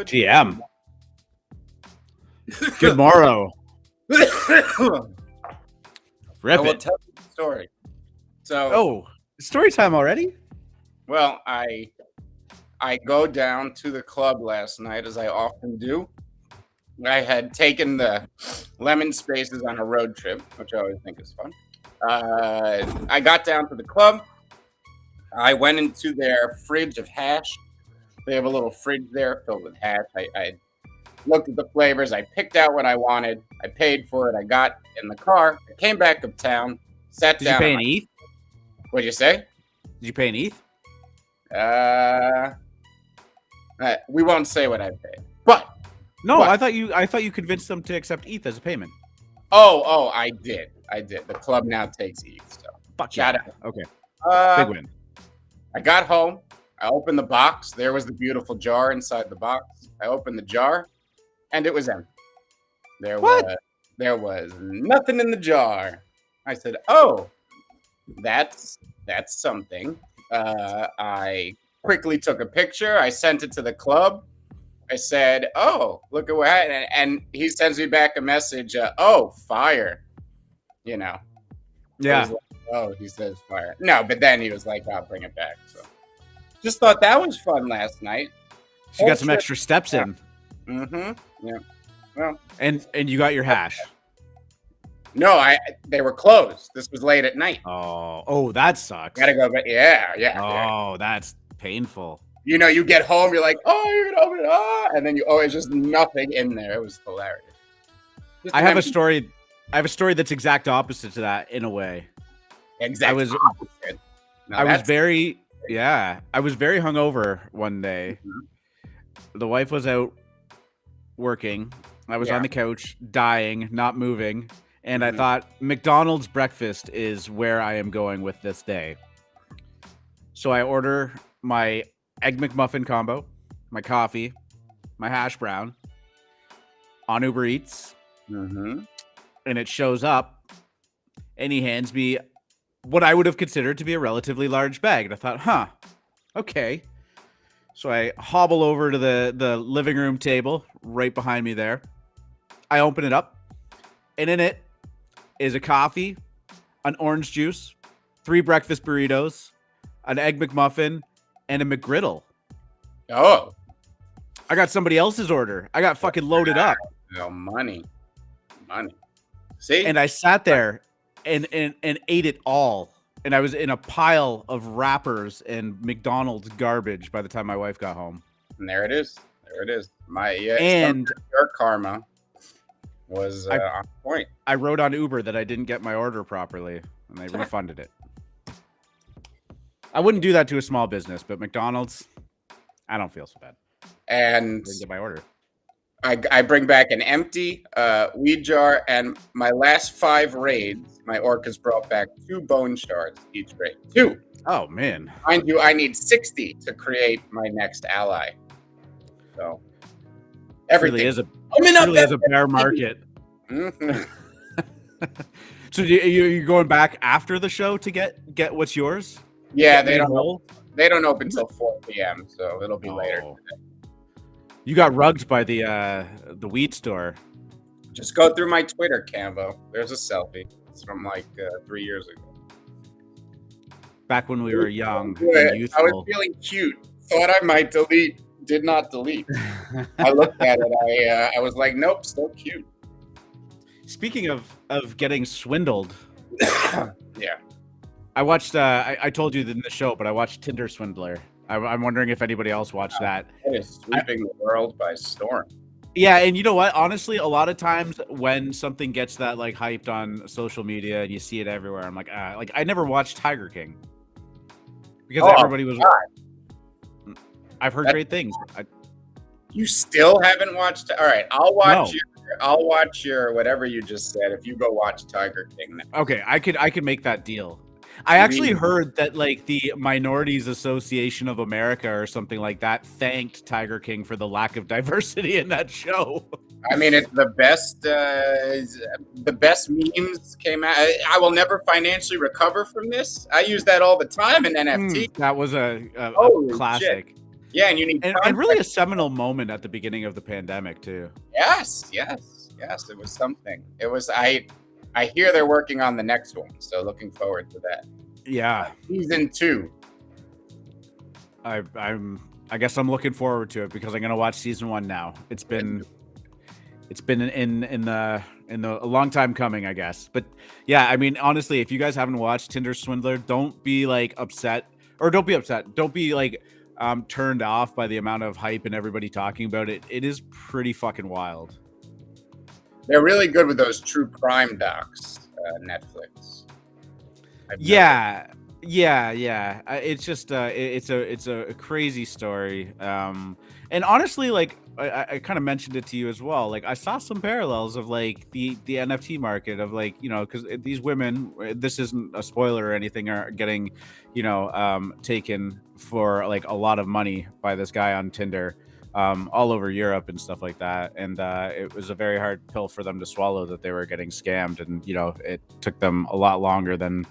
GM. Good morrow. Rip I will it. tell you the story. So, Oh, story time already? well, I go down to the club last night, as I often do. I had taken the Lemon Spaces on a road trip, which I always think is fun. I got down to the club. I went into their fridge of hash. They have a little fridge there filled with hash. I looked at the flavors. I picked out what I wanted. I paid for it. I got in the car. I came back uptown. Sat Did you down. pay an ETH? What'd you say? Did you pay an ETH? We won't say what I paid. But No, what? I thought you convinced them to accept ETH as a payment. Oh, I did. The club now takes ETH. So Fuck shout yeah. out. Okay. Big Uh, win. I got home. I opened the box. There was the beautiful jar inside the box. I opened the jar, and it was empty. There was nothing in the jar. I said, "Oh, that's something." I quickly took a picture. I sent it to the club. I said, "Oh, look at what happened." And he sends me back a message. Oh, fire! You know. It Yeah. was like, oh, he says fire. No, but then he was like, "I'll bring it back." So, just thought that was fun last night. So you got some extra steps in. Mm-hmm. Yeah. Well, And you got your hash. no, they were closed. This was late at night. Oh, that sucks. Gotta go, but yeah. Oh, that's painful. You know, you get home, you're like, oh, you're gonna open it, and then it's just nothing in there. It was hilarious. Just I have a empty- story. I have a story that's exact opposite to that in a way. Exact I was- opposite. Now I was that's- very hungover one day. Mhm. The wife was out working. I was Yeah. on the couch, dying, not moving, and I Mhm. thought McDonald's breakfast is where I am going with this day. So I order my Egg McMuffin combo, my coffee, my hash brown on Uber Eats, Mhm. and it shows up, and he hands me what I would have considered to be a relatively large bag. And I thought, okay. So I hobble over to the living room table right behind me there. I open it up, and in it is a coffee, an orange juice, 3 breakfast burritos, an Egg McMuffin, and a McGriddle. Oh, I got somebody else's order. I got fucking loaded up. no money. See, And I sat there and ate it all. And I was in a pile of wrappers and McDonald's garbage by the time my wife got home. and there it is. And Your karma was on point. I wrote on Uber that I didn't get my order properly, and they refunded it. I wouldn't do that to a small business, but McDonald's, I don't feel so bad. And I didn't get my order. I bring back an empty weed jar, and my last 5 raids, my orcas brought back 2 bone shards each raid. 2. Oh, man. Mind you, I need 60 to create my next ally. So everything Really is a coming up. really is a bear market. Mhm. So you're going back after the show to get what's yours? Yeah, Get they made don't whole? open till 4 p.m. So it'll be later. Oh. You got rugged by the weed store. Just go through my Twitter, Canvo. There's a selfie. It's from like 3 years ago. Back when we were young Good. and I was youthful. feeling cute. Thought I might delete. Did not delete. I looked at it. I was like, nope, still cute. Speaking of getting swindled, Yeah. I watched. I told you in the show, but I watched Tinder Swindler. I'm wondering if anybody else watched that. It is sweeping the world by storm. Yeah, and you know what? Honestly, a lot of times when something gets that like hyped on social media and you see it everywhere, I'm like, I never watched Tiger King because everybody was. God. I've heard great things. You still haven't watched? All right, I'll watch No. I'll watch your whatever you just said. If you go watch Tiger King, now. Okay, I could make that deal. I actually heard that like the Minorities Association of America or something like that thanked Tiger King for the lack of diversity in that show. I mean, it's the best. The best memes came out. I will never financially recover from this. I use that all the time in NFT. That was a Holy classic. Yeah, and you need and really a seminal moment at the beginning of the pandemic too. Yes. It was something. It was. I hear they're working on the next one, so looking forward to that. Yeah, Season 2. I guess I'm looking forward to it because I'm gonna watch season 1 now. It's been in a long time coming, I guess. But yeah, I mean, honestly, if you guys haven't watched Tinder Swindler, don't be like upset, or don't be upset. Don't be like turned off by the amount of hype and everybody talking about it. It is pretty fucking wild. They're really good with those true crime docs, Netflix. Yeah. It's just it's a crazy story. And honestly, like I kind of mentioned it to you as well. Like I saw some parallels of like the NFT market of like, you know, because these women, this isn't a spoiler or anything, are getting, you know, taken for like a lot of money by this guy on Tinder. All over Europe and stuff like that, and it was a very hard pill for them to swallow that they were getting scammed, and you know it took them a lot longer than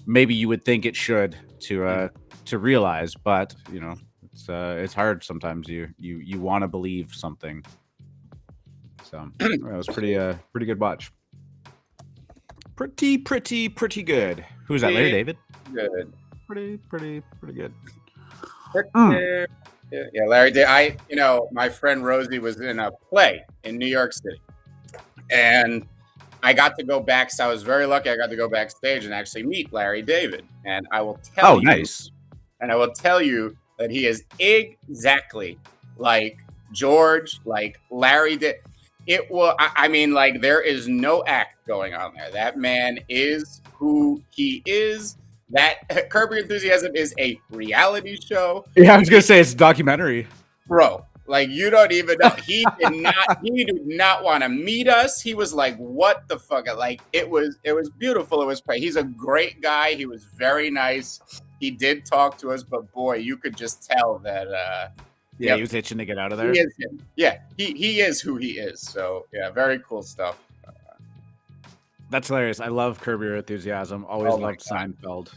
maybe you would think it should to realize. But you know it's hard sometimes. You want to believe something. So it was pretty good watch. Pretty good. Who's that? Larry David. Good. Pretty good. Yeah, Larry did. My friend Rosie was in a play in New York City, and I got to go back. So I was very lucky. I got to go backstage and actually meet Larry David. And I will tell you, nice. And I will tell you that he is exactly like George, like Larry did. It will. I mean, like there is no act going on there. That man is who he is. That Curb Your Enthusiasm is a reality show. Yeah, I was gonna say it's a documentary, bro. Like you don't even know. He did not want to meet us. He was like, "What the fuck?" Like it was beautiful. It was. He's a great guy. He was very nice. He did talk to us, but boy, you could just tell that. He was itching to get out of there. He is him. Yeah, he is who he is. So yeah, very cool stuff. That's hilarious. I love Curb Your Enthusiasm. Always loved Seinfeld.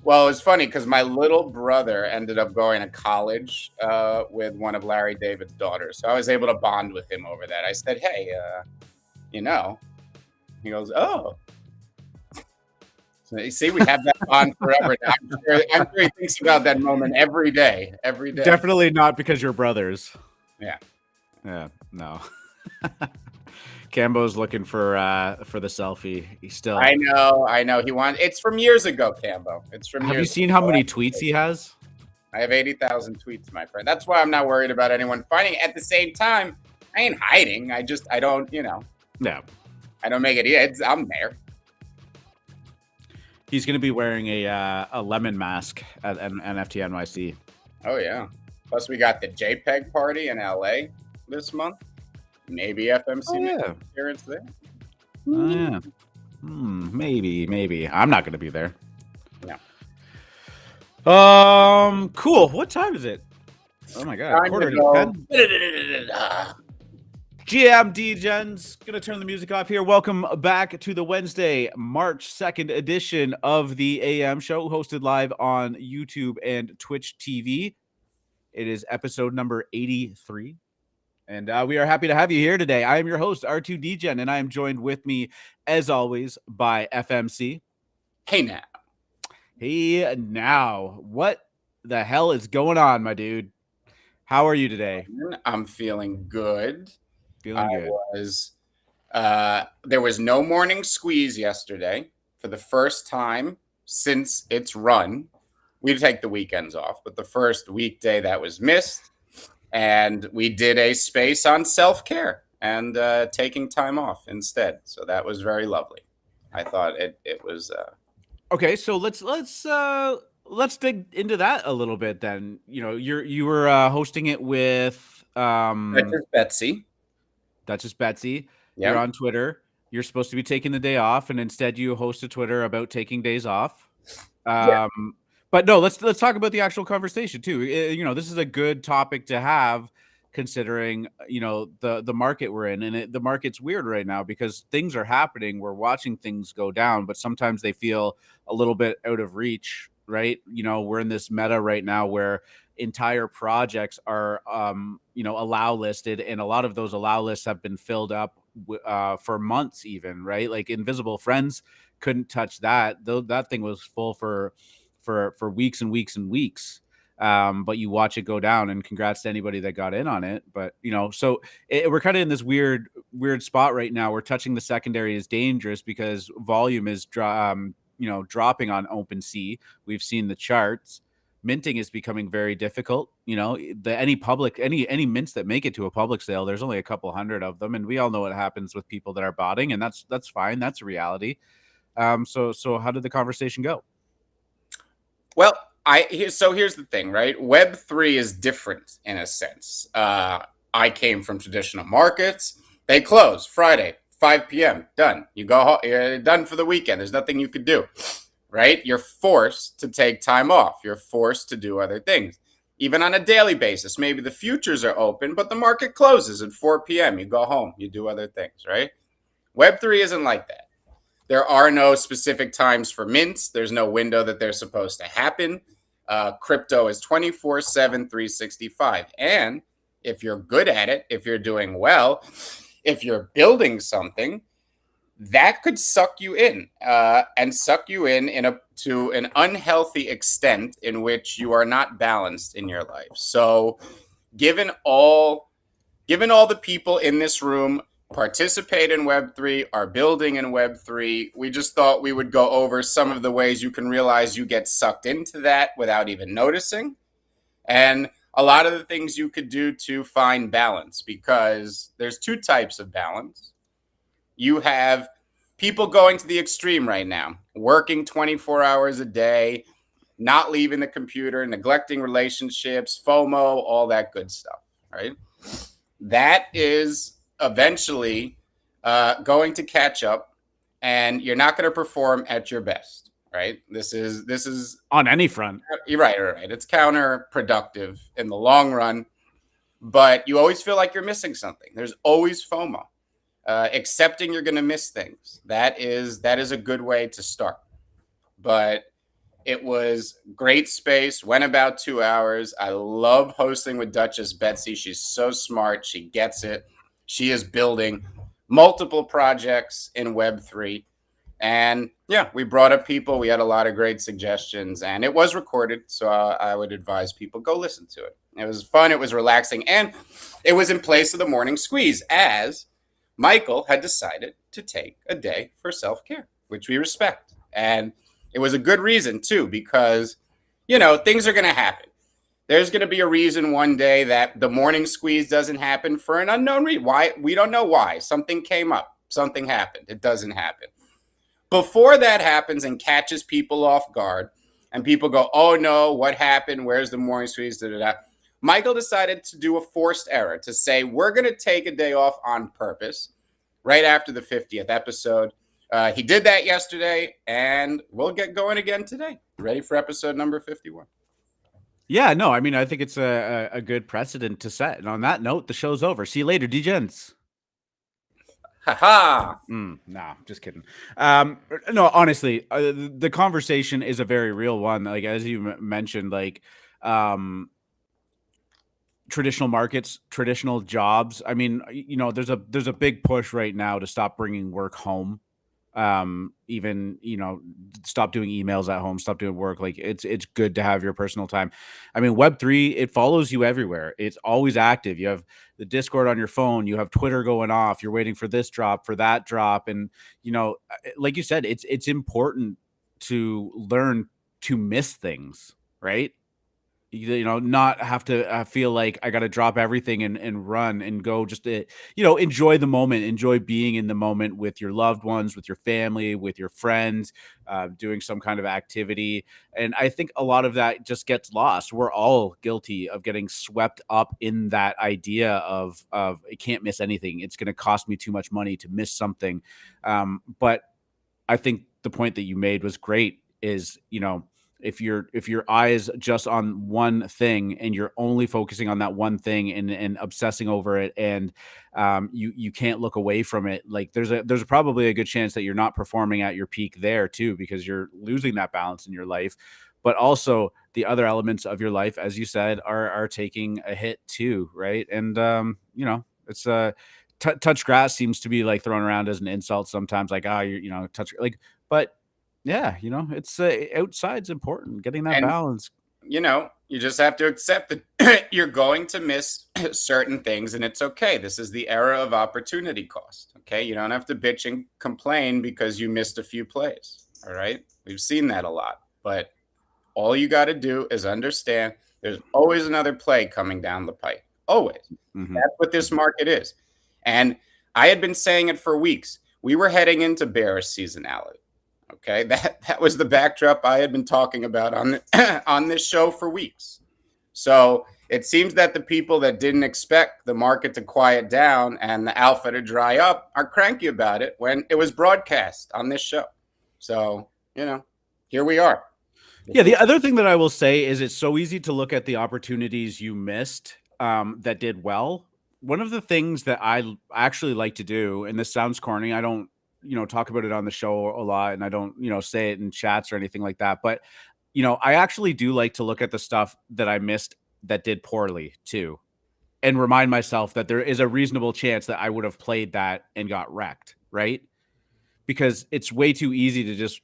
Well, it's funny because my little brother ended up going to college with one of Larry David's daughters. So I was able to bond with him over that. I said, hey, you know, he goes, oh. So you see, we have that bond forever. I'm sure he thinks about that moment every day. Definitely not because you're brothers. Yeah. Yeah, no. Cambo's looking for the selfie. He's still. I know. He wants. It's from years ago, Cambo. It's from. Have you seen how many tweets he has? I have 80,000 tweets, my friend. That's why I'm not worried about anyone finding. At the same time, I ain't hiding. I don't. You know. No. I don't make it. I'm there. He's gonna be wearing a lemon mask at NFT NYC. Oh yeah. Plus, we got the JPEG party in LA this month. Maybe FMC appearance there. Oh yeah. Maybe. I'm not gonna be there. No. Cool. What time is it? Oh my god. Quarter to 10. GMD Jen's gonna turn the music off here. Welcome back to the Wednesday, March 2nd edition of the AM show, hosted live on YouTube and Twitch TV. It is episode number 83. And we are happy to have you here today. I am your host, R2DGen, and I am joined with me, as always, by FMC. Hey now. Hey now. What the hell is going on, my dude? How are you today? I'm feeling good. Feeling good. There was no morning squeeze yesterday for the first time since its run. We take the weekends off, but the first weekday that was missed. And we did a space on self-care and taking time off instead. So that was very lovely. I thought it was okay. So let's dig into that a little bit then. You know, you were hosting it with Betsy. Duchess Betsy. Yep. You're on Twitter. You're supposed to be taking the day off, and instead you host a Twitter about taking days off. But no, let's talk about the actual conversation too. You know, this is a good topic to have, considering you know the market we're in, and the market's weird right now because things are happening. We're watching things go down, but sometimes they feel a little bit out of reach, right? You know, we're in this meta right now where entire projects are allow listed, and a lot of those allow lists have been filled up for months even, right? Like Invisible Friends couldn't touch that, though that thing was full for weeks and weeks and weeks. But you watch it go down, and congrats to anybody that got in on it. But so we're kind of in this weird spot right now where touching the secondary is dangerous because volume is dropping on OpenSea. We've seen the charts. Minting is becoming very difficult. Any mints that make it to a public sale, there's only a couple hundred of them, and we all know what happens with people that are botting, and that's fine. That's a reality. So how did the conversation go? Well, so here's the thing, right? Web3 is different in a sense. I came from traditional markets. They close Friday, 5 p.m. Done. You go home, you're done for the weekend. There's nothing you could do, right? You're forced to take time off. You're forced to do other things. Even on a daily basis, maybe the futures are open, but the market closes at 4 p.m. You go home, you do other things, right? Web3 isn't like that. There are no specific times for mints. There's no window that they're supposed to happen. Crypto is 24/7, 365. And if you're good at it, if you're doing well, if you're building something, that could suck you in and suck you in to an unhealthy extent in which you are not balanced in your life. So given all the people in this room participate in Web3, are building in Web3, we just thought we would go over some of the ways you can realize you get sucked into that without even noticing, and a lot of the things you could do to find balance, because there's two types of balance. You have people going to the extreme right now, working 24 hours a day, not leaving the computer, neglecting relationships, FOMO, all that good stuff, right? That is eventually going to catch up, and you're not going to perform at your best, right? This is on any front. You're right. It's counterproductive in the long run, but you always feel like you're missing something. There's always FOMO. Accepting you're going to miss things. That is a good way to start. But it was great space, went about 2 hours. I love hosting with Duchess Betsy. She's so smart. She gets it. She is building multiple projects in Web3. And yeah, we brought up people. We had a lot of great suggestions, and it was recorded. So I would advise people go listen to it. It was fun. It was relaxing. And it was in place of the morning squeeze, as Michael had decided to take a day for self-care, which we respect. And it was a good reason too, because, things are going to happen. There's going to be a reason one day that the morning squeeze doesn't happen for an unknown reason. Why? We don't know why. Something came up. Something happened. It doesn't happen. Before that happens and catches people off guard, and people go, oh no, what happened? Where's the morning squeeze? Da-da-da. Michael decided to do a forced error, to say, we're going to take a day off on purpose right after the 50th episode. He did that yesterday, and we'll get going again today. Ready for episode number 51. Yeah, no, I mean, I think it's a good precedent to set. And on that note, the show's over. See you later, D-Gents. Ha-ha! Nah, just kidding. No, honestly, the conversation is a very real one. Like, as you mentioned, like, traditional markets, traditional jobs. I mean, there's a big push right now to stop bringing work home. Even stop doing emails at home, stop doing work. Like, it's good to have your personal time. I mean, Web3, it follows you everywhere. It's always active. You have the Discord on your phone, you have Twitter going off, you're waiting for this drop, for that drop. And like you said, it's important to learn to miss things, right? Not have to feel like I got to drop everything and run and go, just to, enjoy the moment, enjoy being in the moment with your loved ones, with your family, with your friends, doing some kind of activity. And I think a lot of that just gets lost. We're all guilty of getting swept up in that idea of I can't miss anything. It's going to cost me too much money to miss something. But I think the point that you made was great, is, if your eye is just on one thing and you're only focusing on that one thing and obsessing over it, and you can't look away from it, like there's probably a good chance that you're not performing at your peak there too, because you're losing that balance in your life. but also the other elements of your life, as you said, are taking a hit too, right? And it's touch grass seems to be like thrown around as an insult sometimes, like you touch like, but yeah, it's outside's important. Getting that And balance. you just have to accept that you're going to miss certain things, and it's okay. This is the era of opportunity cost. Okay, you don't have to bitch and complain because you missed a few plays. All right, we've seen that a lot, but all you got to do is understand there's always another play coming down the pipe. Always. Mhm. That's what this market is. And I had been saying it for weeks. We were heading into bearish seasonality. Okay, that was the backdrop I had been talking about on this show for weeks. So it seems that the people that didn't expect the market to quiet down and the alpha to dry up are cranky about it when it was broadcast on this show. So, here we are. Yeah, the other thing that I will say is it's so easy to look at the opportunities you missed that did well. One of the things that I actually like to do, and this sounds corny, I don't, talk about it on the show a lot, and I don't, say it in chats or anything like that. But, I actually do like to look at the stuff that I missed that did poorly too, and remind myself that there is a reasonable chance that I would have played that and got wrecked, right? Because it's way too easy to just,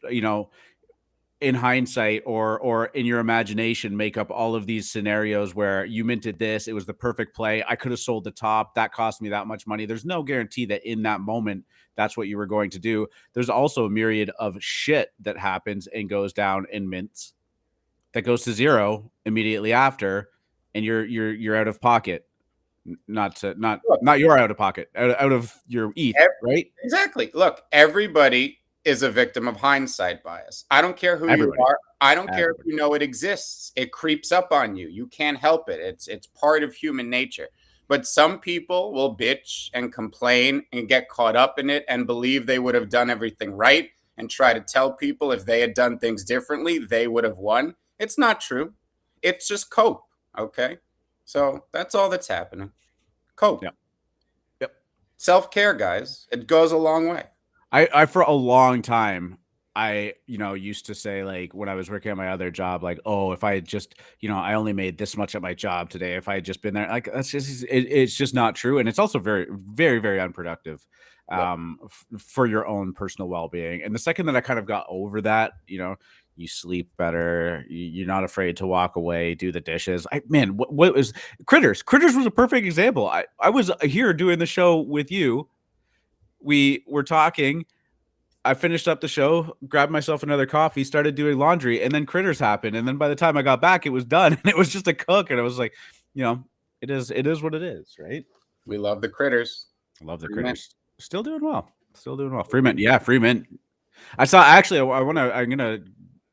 in hindsight or in your imagination make up all of these scenarios where you minted this, it was the perfect play, I could have sold the top, that cost me that much money. There's no guarantee that in that moment that's what you were going to do. There's also a myriad of shit that happens and goes down in mints that goes to zero immediately after, and you're out of pocket. Not you're out of pocket, out of your ETH, right? Exactly. Look, everybody is a victim of hindsight bias. I don't care who Everybody. you are. I don't care if you know it exists. It creeps up on you. You can't help it. It's part of human nature. But some people will bitch and complain and get caught up in it and believe they would have done everything right and try to tell people if they had done things differently, they would have won. It's not true. It's just cope. Okay. So that's all that's happening. Cope. Yep. Self-care, guys. It goes a long way. I for a long time, I used to say, like, when I was working at my other job, like, oh, if I had just, I only made this much at my job today, if I had just been there, like, that's just it's just not true, and it's also very, very, very unproductive for your own personal well-being. And the second that I kind of got over that, you sleep better, you're not afraid to walk away, do the dishes. What was Critters was a perfect example. I was here doing the show with you. We were talking. I finished up the show, grabbed myself another coffee, started doing laundry, and then Critters happened. And then by the time I got back, it was done, and it was just a cook. And I was like, it is what it is, right? We love the Critters. I love the Critters. Mint. Still doing well. Free mint, yeah, free mint. I saw actually. I'm gonna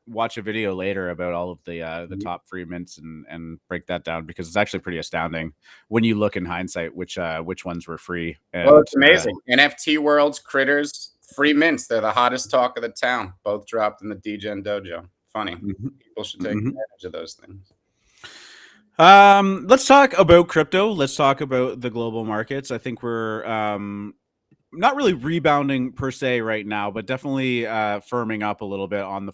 watch a video later about all of the top free mints and break that down, because it's actually pretty astounding when you look in hindsight which ones were free. And, well, it's amazing. NFT Worlds, Critters, free mints. They're the hottest talk of the town. Both dropped in the DGen dojo. Funny. People should take advantage of those things. Let's talk about crypto. Let's talk about the global markets. I think we're not really rebounding per se right now, but definitely firming up a little bit on the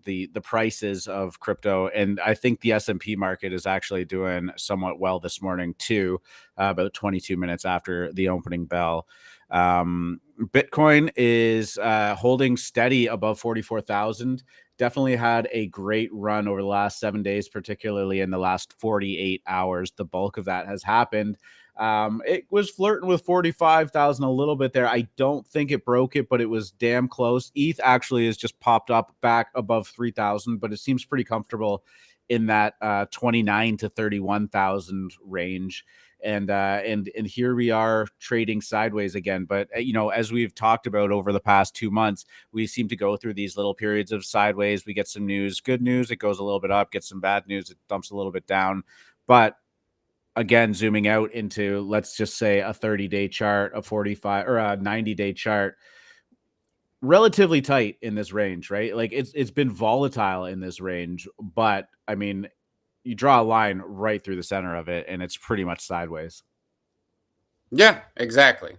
the prices of crypto. And I think the S&P market is actually doing somewhat well this morning too, about 22 minutes after the opening bell. Bitcoin is holding steady above 44,000. Definitely had a great run over the last 7 days, particularly in the last 48 hours. The bulk of that has happened. It was flirting with 45,000 a little bit there. I don't think it broke it, but it was damn close. ETH actually has just popped up back above 3,000, but it seems pretty comfortable in that 29 to 31,000 range. And here we are trading sideways again. But, as we've talked about over the past 2 months, we seem to go through these little periods of sideways. We get some news, good news, it goes a little bit up, get some bad news, it dumps a little bit down. But again, zooming out into, let's just say, a 30-day chart, a 45 or a 90-day chart, relatively tight in this range, right? Like it's been volatile in this range, but I mean, you draw a line right through the center of it and it's pretty much sideways. Yeah, exactly.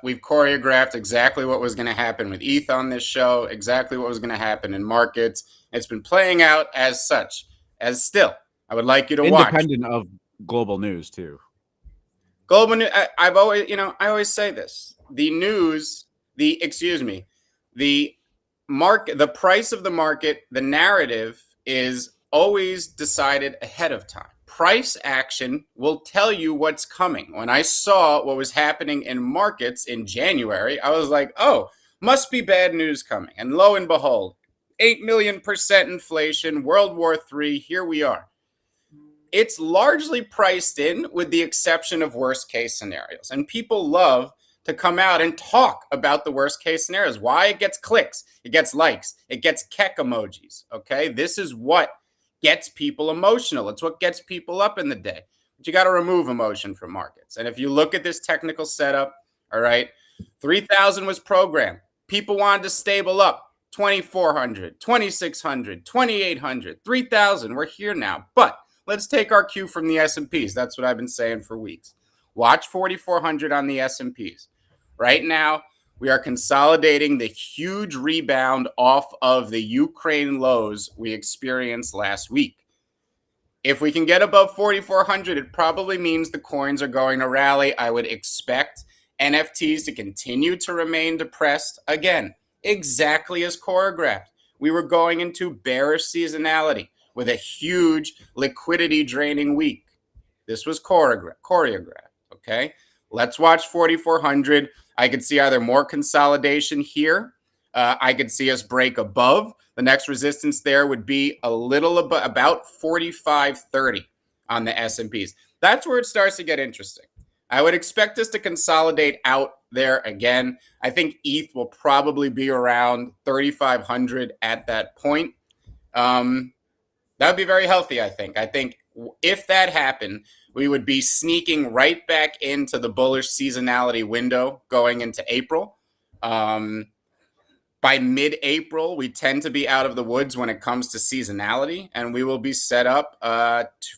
We've choreographed exactly what was going to happen with ETH on this show, exactly what was going to happen in markets. It's been playing out as such. As still, I would like you to watch. Independent of global news too. Global news. I've always, I always say this: the news, the market, the price of the market, the narrative is always decided ahead of time. Price action will tell you what's coming. When I saw what was happening in markets in January, I was like, oh, must be bad news coming. And lo and behold, 8 million% inflation, World War III, here we are. It's largely priced in with the exception of worst case scenarios. And people love to come out and talk about the worst case scenarios. Why? It gets clicks, it gets likes, it gets kek emojis. Okay. This is what gets people emotional. It's what gets people up in the day. But you got to remove emotion from markets. And if you look at this technical setup, all right, 3,000 was programmed. People wanted to stable up. 2,400, 2,600, 2,800, 3,000. We're here now. But let's take our cue from the S&Ps. That's what I've been saying for weeks. Watch 4,400 on the S&Ps. Right now, we are consolidating the huge rebound off of the Ukraine lows we experienced last week. If we can get above 4,400, it probably means the coins are going to rally. I would expect NFTs to continue to remain depressed. Again, exactly as choreographed. We were going into bearish seasonality with a huge liquidity draining week. This was choreographed. Okay, let's watch 4,400. I could see either more consolidation here. I could see us break above. The next resistance there would be a little about 45.30 on the S&Ps. That's where it starts to get interesting. I would expect us to consolidate out there again. I think ETH will probably be around 3,500 at that point. That would be very healthy, I think. I think if that happened, we would be sneaking right back into the bullish seasonality window going into April. By mid-April, we tend to be out of the woods when it comes to seasonality, and we will be set up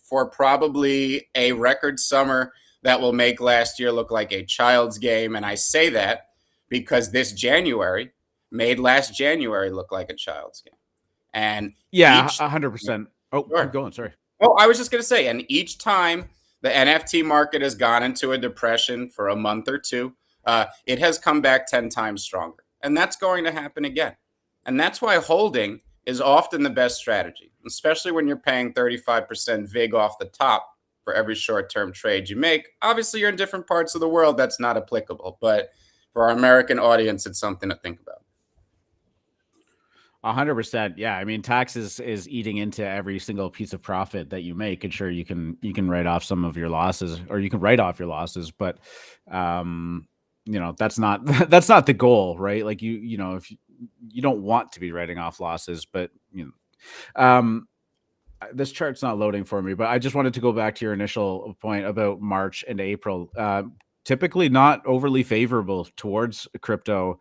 for probably a record summer that will make last year look like a child's game. And I say that because this January made last January look like a child's game. And yeah, 100%. Oh, sure. Keep going. Sorry. Well, I was just going to say, and each time the NFT market has gone into a depression for a month or two, it has come back 10 times stronger. And that's going to happen again. And that's why holding is often the best strategy, especially when you're paying 35% VIG off the top for every short-term trade you make. Obviously, you're in different parts of the world. That's not applicable. But for our American audience, it's something to think about. 100%. Yeah. I mean, taxes is eating into every single piece of profit that you make. And sure, you can write off some of your losses, or you can write off your losses, but that's not the goal, right? Like if you don't want to be writing off losses, but this chart's not loading for me, but I just wanted to go back to your initial point about March and April. Typically not overly favorable towards crypto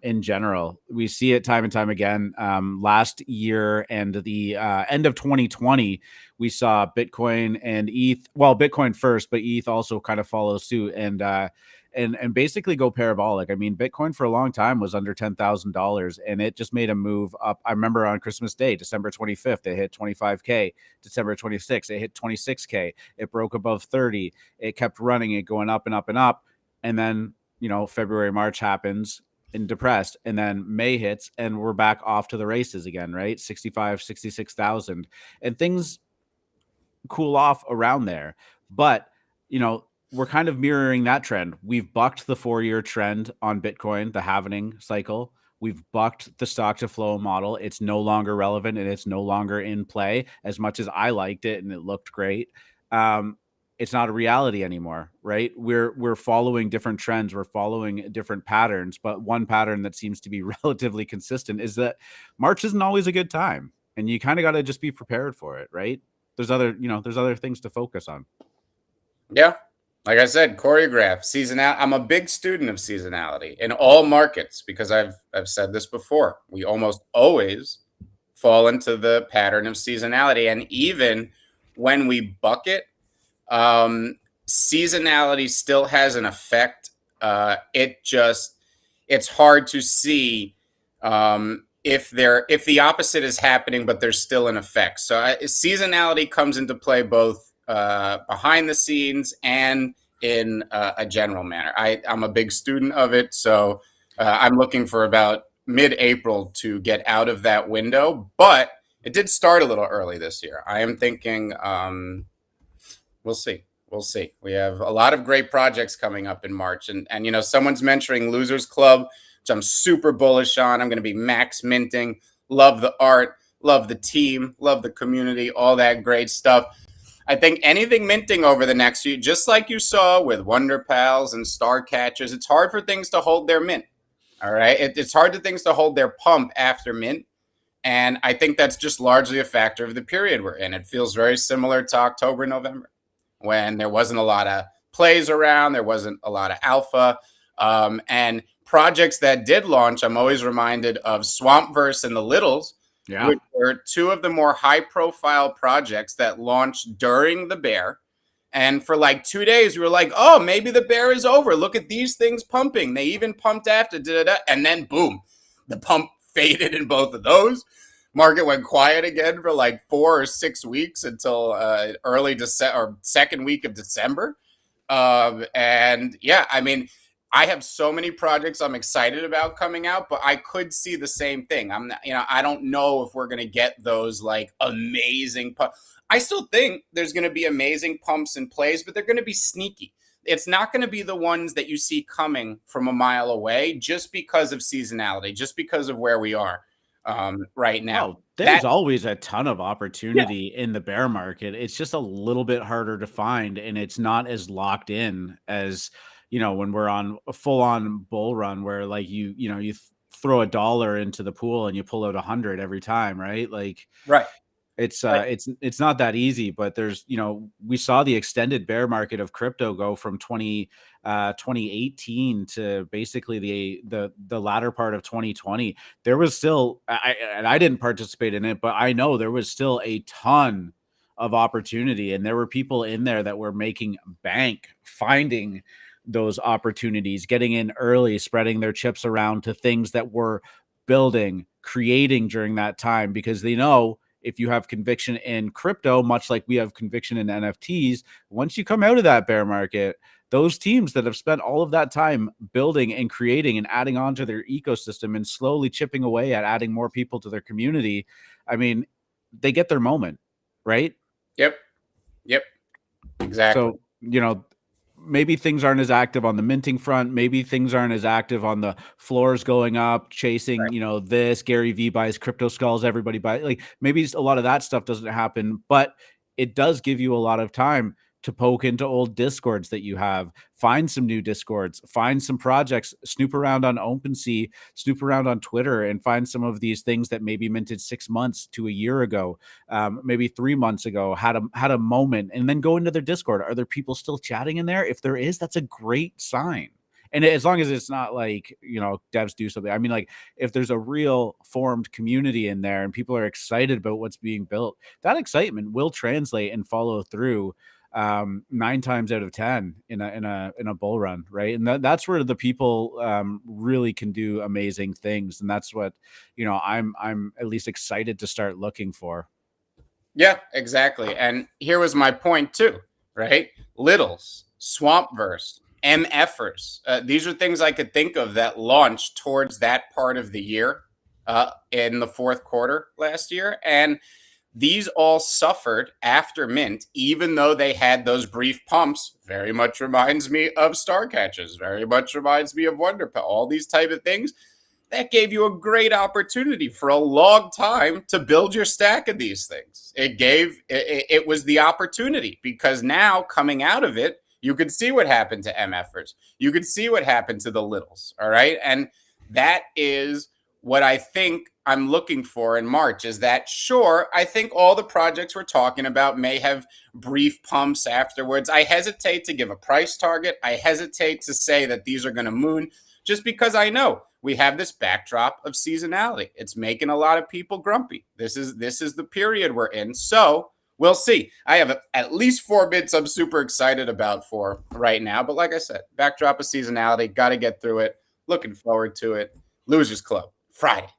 in general. We see it time and time again. Last year and the end of 2020, we saw Bitcoin and ETH. Well, Bitcoin first, but ETH also kind of follows suit and basically go parabolic. I mean, Bitcoin for a long time was under $10,000, and it just made a move up. I remember on Christmas Day, December 25th, it hit 25K. December 26th, it hit 26K. It broke above 30. It kept running, it going up and up and up. And then, February, March happens and depressed. And then May hits and we're back off to the races again, right? 65, 66,000. And things cool off around there. But, we're kind of mirroring that trend. We've bucked the 4-year trend on Bitcoin, the halvening cycle. We've bucked the stock to flow model. It's no longer relevant and it's no longer in play. As much as I liked it and it looked great, it's not a reality anymore, right? We're following different trends. We're following different patterns. But one pattern that seems to be relatively consistent is that March isn't always a good time, and you kind of got to just be prepared for it, right? There's other things to focus on. Yeah. Like I said, choreograph, seasonality. I'm a big student of seasonality in all markets because I've said this before. We almost always fall into the pattern of seasonality. And even when we buck it, seasonality still has an effect It's hard to see if the opposite is happening, but there's still an effect. So seasonality comes into play both behind the scenes and in a general manner. I'm a big student of it, so I'm looking for about mid-April to get out of that window, but it did start a little early this year. I am thinking we'll see. We'll see. We have a lot of great projects coming up in March. And you know, someone's mentoring Losers Club, which I'm super bullish on. I'm going to be max minting. Love the art. Love the team. Love the community. All that great stuff. I think anything minting over the next few, just like you saw with Wonder Pals and Star Catchers, it's hard for things to hold their mint. All right. It's hard for things to hold their pump after mint. And I think that's just largely a factor of the period we're in. It feels very similar to October, November, when there wasn't a lot of plays around, there wasn't a lot of alpha. And projects that did launch, I'm always reminded of Swampverse and the Littles, which were two of the more high-profile projects that launched during the bear. And for like 2 days, we were like, oh, maybe the bear is over. Look at these things pumping. They even pumped after, and then boom, the pump faded in both of those. Market went quiet again for like 4 or 6 weeks until early December or second week of December. And yeah, I mean, I have so many projects I'm excited about coming out, but I could see the same thing. I'm not, I don't know if we're going to get those like amazing I still think there's going to be amazing pumps and plays, but they're going to be sneaky. It's not going to be the ones that you see coming from a mile away just because of seasonality, just because of where we are right now. Oh, there's always a ton of opportunity in the bear market. It's just a little bit harder to find, and it's not as locked in as, when we're on a full on bull run where like you throw $1 into the pool and you pull out 100 every time, right? Like, right. It's not that easy, but there's, we saw the extended bear market of crypto go from 2018 to basically the latter part of 2020. There was still, I didn't participate in it, but I know there was still a ton of opportunity, and there were people in there that were making bank, finding those opportunities, getting in early, spreading their chips around to things that were building, creating during that time, because they know, if you have conviction in crypto, much like we have conviction in NFTs, once you come out of that bear market, those teams that have spent all of that time building and creating and adding on to their ecosystem and slowly chipping away at adding more people to their community, I mean, they get their moment, right? Yep. Exactly. So, maybe things aren't as active on the minting front. Maybe things aren't as active on the floors going up, chasing, right. This Gary V buys crypto skulls, everybody buys, like maybe a lot of that stuff doesn't happen, but it does give you a lot of time to poke into old discords that you have, find some new discords, find some projects, snoop around on OpenSea, snoop around on Twitter, and find some of these things that maybe minted 6 months to a year ago, maybe 3 months ago, had a moment, and then go into their Discord. Are there people still chatting in there? If there is, that's a great sign. And as long as it's not like, devs do something. I mean, like if there's a real formed community in there and people are excited about what's being built, that excitement will translate and follow through 9 times out of 10 in a bull run, right? And that's where the people really can do amazing things, and that's what I'm at least excited to start looking for. Yeah, exactly. And here was my point too, right? Littles, Swampverse, MFers. These are things I could think of that launched towards that part of the year in the fourth quarter last year, and these all suffered after mint, even though they had those brief pumps. Very much reminds me of Star Catchers, very much reminds me of Wonderpal, all these type of things. That gave you a great opportunity for a long time to build your stack of these things. It was the opportunity, because now coming out of it, you could see what happened to MFers. You could see what happened to the Littles, all right? And that is what I think I'm looking for in March, is that, sure, I think all the projects we're talking about may have brief pumps afterwards. I hesitate to give a price target. I hesitate to say that these are going to moon, just because I know we have this backdrop of seasonality. It's making a lot of people grumpy. This is the period we're in. So we'll see. I have at least 4 bits I'm super excited about for right now. But like I said, backdrop of seasonality, got to get through it. Looking forward to it. Losers Club, Friday.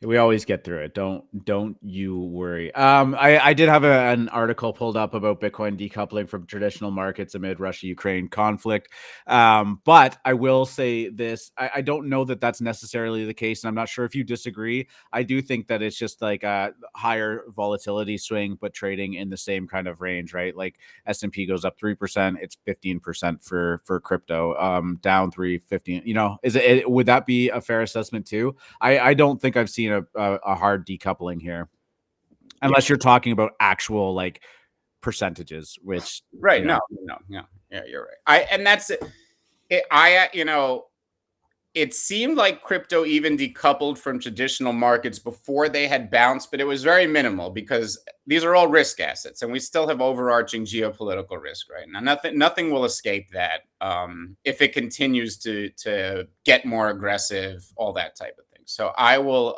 We always get through it. Don't you worry. I did have an article pulled up about Bitcoin decoupling from traditional markets amid Russia-Ukraine conflict. But I will say this: I don't know that that's necessarily the case, and I'm not sure if you disagree. I do think that it's just like a higher volatility swing, but trading in the same kind of range, right? Like S&P goes up 3%, it's 15% for crypto. Down 15. You know, would that be a fair assessment too? I don't think I've seen a hard decoupling here, unless you're talking about actual like percentages, which right. You know. No. Yeah, you're right. And that's it. It seemed like crypto even decoupled from traditional markets before they had bounced, but it was very minimal because these are all risk assets, and we still have overarching geopolitical risk right now. Nothing will escape that if it continues to get more aggressive, all that type of thing. So I will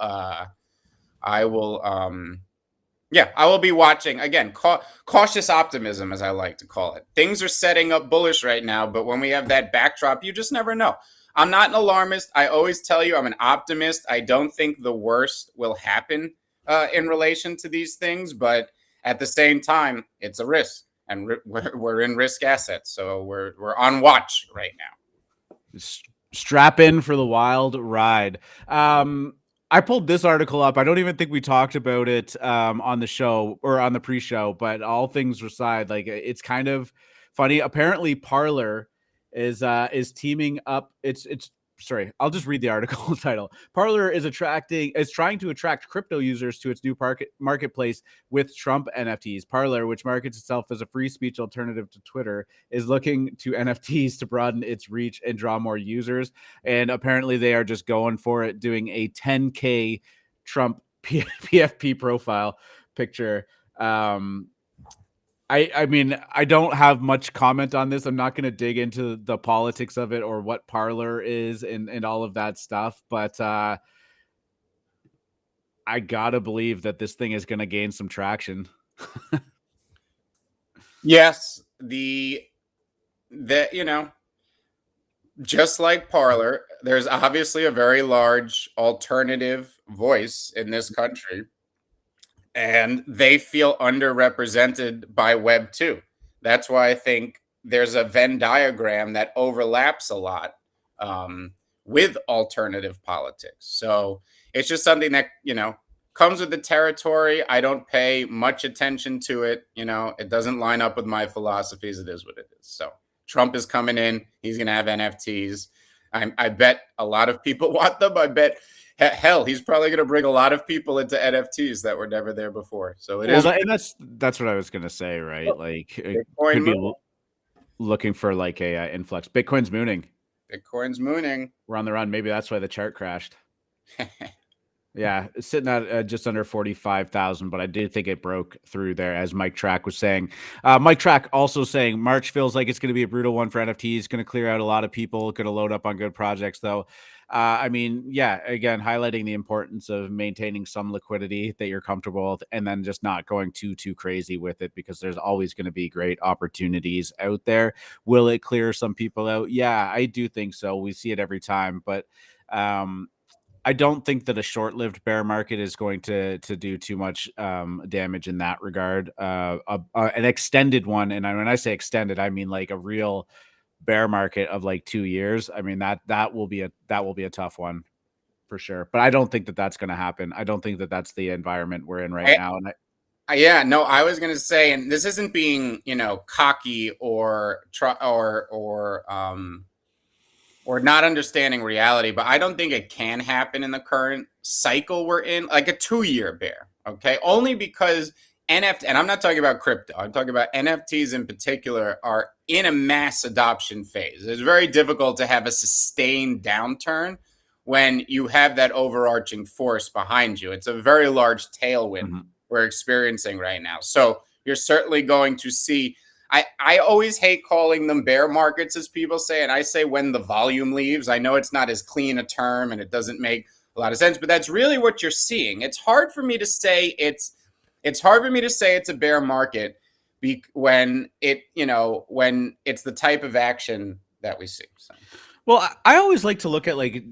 be watching again. Cautious optimism, as I like to call it. Things are setting up bullish right now, but when we have that backdrop, you just never know. I'm not an alarmist. I always tell you I'm an optimist. I don't think the worst will happen in relation to these things, but at the same time, it's a risk, and we're in risk assets, so we're on watch right now. Strap in for the wild ride. I pulled this article up. I don't even think we talked about it on the show or on the pre-show, but all things aside, like it's kind of funny. Apparently, Parler is teaming up. Sorry, I'll just read the article title. Parler is trying to attract crypto users to its new marketplace with Trump NFTs. Parler, which markets itself as a free speech alternative to Twitter, is looking to NFTs to broaden its reach and draw more users. And apparently they are just going for it, doing a 10K Trump PFP profile picture. I mean, I don't have much comment on this. I'm not going to dig into the politics of it or what Parler is and all of that stuff. But I got to believe that this thing is going to gain some traction. Yes. Just like Parler, there's obviously a very large alternative voice in this country, and they feel underrepresented by Web 2. That's why I think there's a Venn diagram that overlaps a lot with alternative politics. So it's just something that, comes with the territory. I don't pay much attention to it. It doesn't line up with my philosophies. It is what it is. So Trump is coming in. He's going to have NFTs. I bet a lot of people want them. I bet, hell, he's probably going to bring a lot of people into NFTs that were never there before. So it is. And that's what I was going to say, right? Like, it could be looking for like a influx. Bitcoin's mooning. We're on the run. Maybe that's why the chart crashed. Yeah, it's sitting at just under 45,000, but I did think it broke through there, as Mike Track was saying. Mike Track also saying March feels like it's going to be a brutal one for NFTs. Going to clear out a lot of people. Going to load up on good projects, though. I mean, yeah, again, highlighting the importance of maintaining some liquidity that you're comfortable with, and then just not going too crazy with it, because there's always going to be great opportunities out there. Will it clear some people out? Yeah, I do think so. We see it every time, but I don't think that a short-lived bear market is going to do too much damage in that regard. An extended one, and when I say extended, I mean like a real bear market of like 2 years. I mean that will be a tough one for sure. But I don't think that that's going to happen. I don't think that that's the environment we're in right now. And I was going to say, and this isn't being cocky or not understanding reality, but I don't think it can happen in the current cycle we're in, like a 2-year bear. Okay, only because NFT, and I'm not talking about crypto, I'm talking about NFTs in particular, are in a mass adoption phase. It's very difficult to have a sustained downturn when you have that overarching force behind you. It's a very large tailwind we're experiencing right now. So you're certainly going to see. I always hate calling them bear markets, as people say, and I say when the volume leaves. I know it's not as clean a term and it doesn't make a lot of sense, but that's really what you're seeing. It's hard for me to say it's It's hard for me to say it's a bear market when it's the type of action that we see. So. Well, I always like to look at like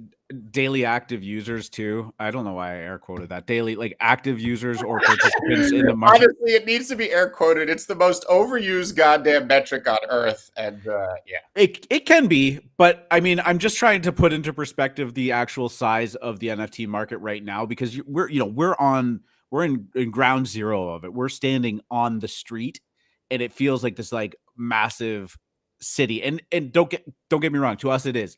daily active users too. I don't know why I air quoted that. Daily like active users or participants in the market. Honestly, it needs to be air quoted. It's the most overused goddamn metric on earth, and yeah, it can be, but I mean, I'm just trying to put into perspective the actual size of the NFT market right now, because we're in ground zero of it. We're standing on the street, and it feels like this like massive city. And don't get me wrong, to us it is.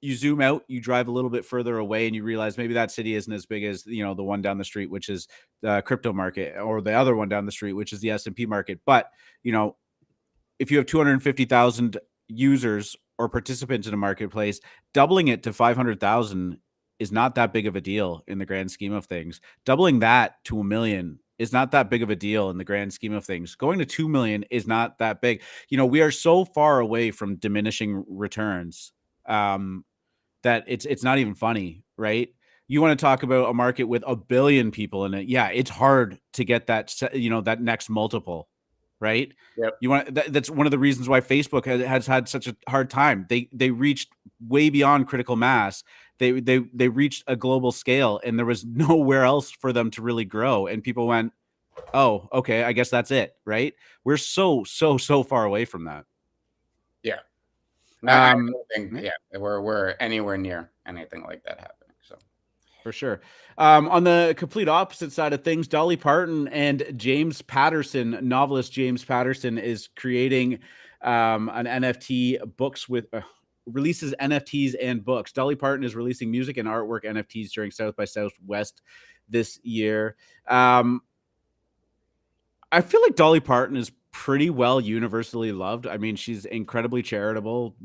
You zoom out, you drive a little bit further away, and you realize maybe that city isn't as big as the one down the street, which is the crypto market, or the other one down the street, which is the S&P market. But if you have 250,000 users or participants in a marketplace, doubling it to 500,000 is not that big of a deal in the grand scheme of things. Doubling that to 1 million is not that big of a deal in the grand scheme of things. Going to 2 million is not that big. We are so far away from diminishing returns that it's not even funny, right? You want to talk about a market with 1 billion people in it. Yeah, it's hard to get that, that next multiple, right? Yep. That's one of the reasons why Facebook has had such a hard time. They reached way beyond critical mass. They reached a global scale, and there was nowhere else for them to really grow. And people went, "Oh, okay, I guess that's it." Right? We're so far away from that. Yeah. I don't think we're anywhere near anything like that happening. So. For sure. On the complete opposite side of things, Dolly Parton and James Patterson, novelist James Patterson, is creating an NFT books with releases NFTs and books. Dolly Parton is releasing music and artwork NFTs during South by Southwest this year. I feel like Dolly Parton is pretty well universally loved. I mean, she's incredibly charitable.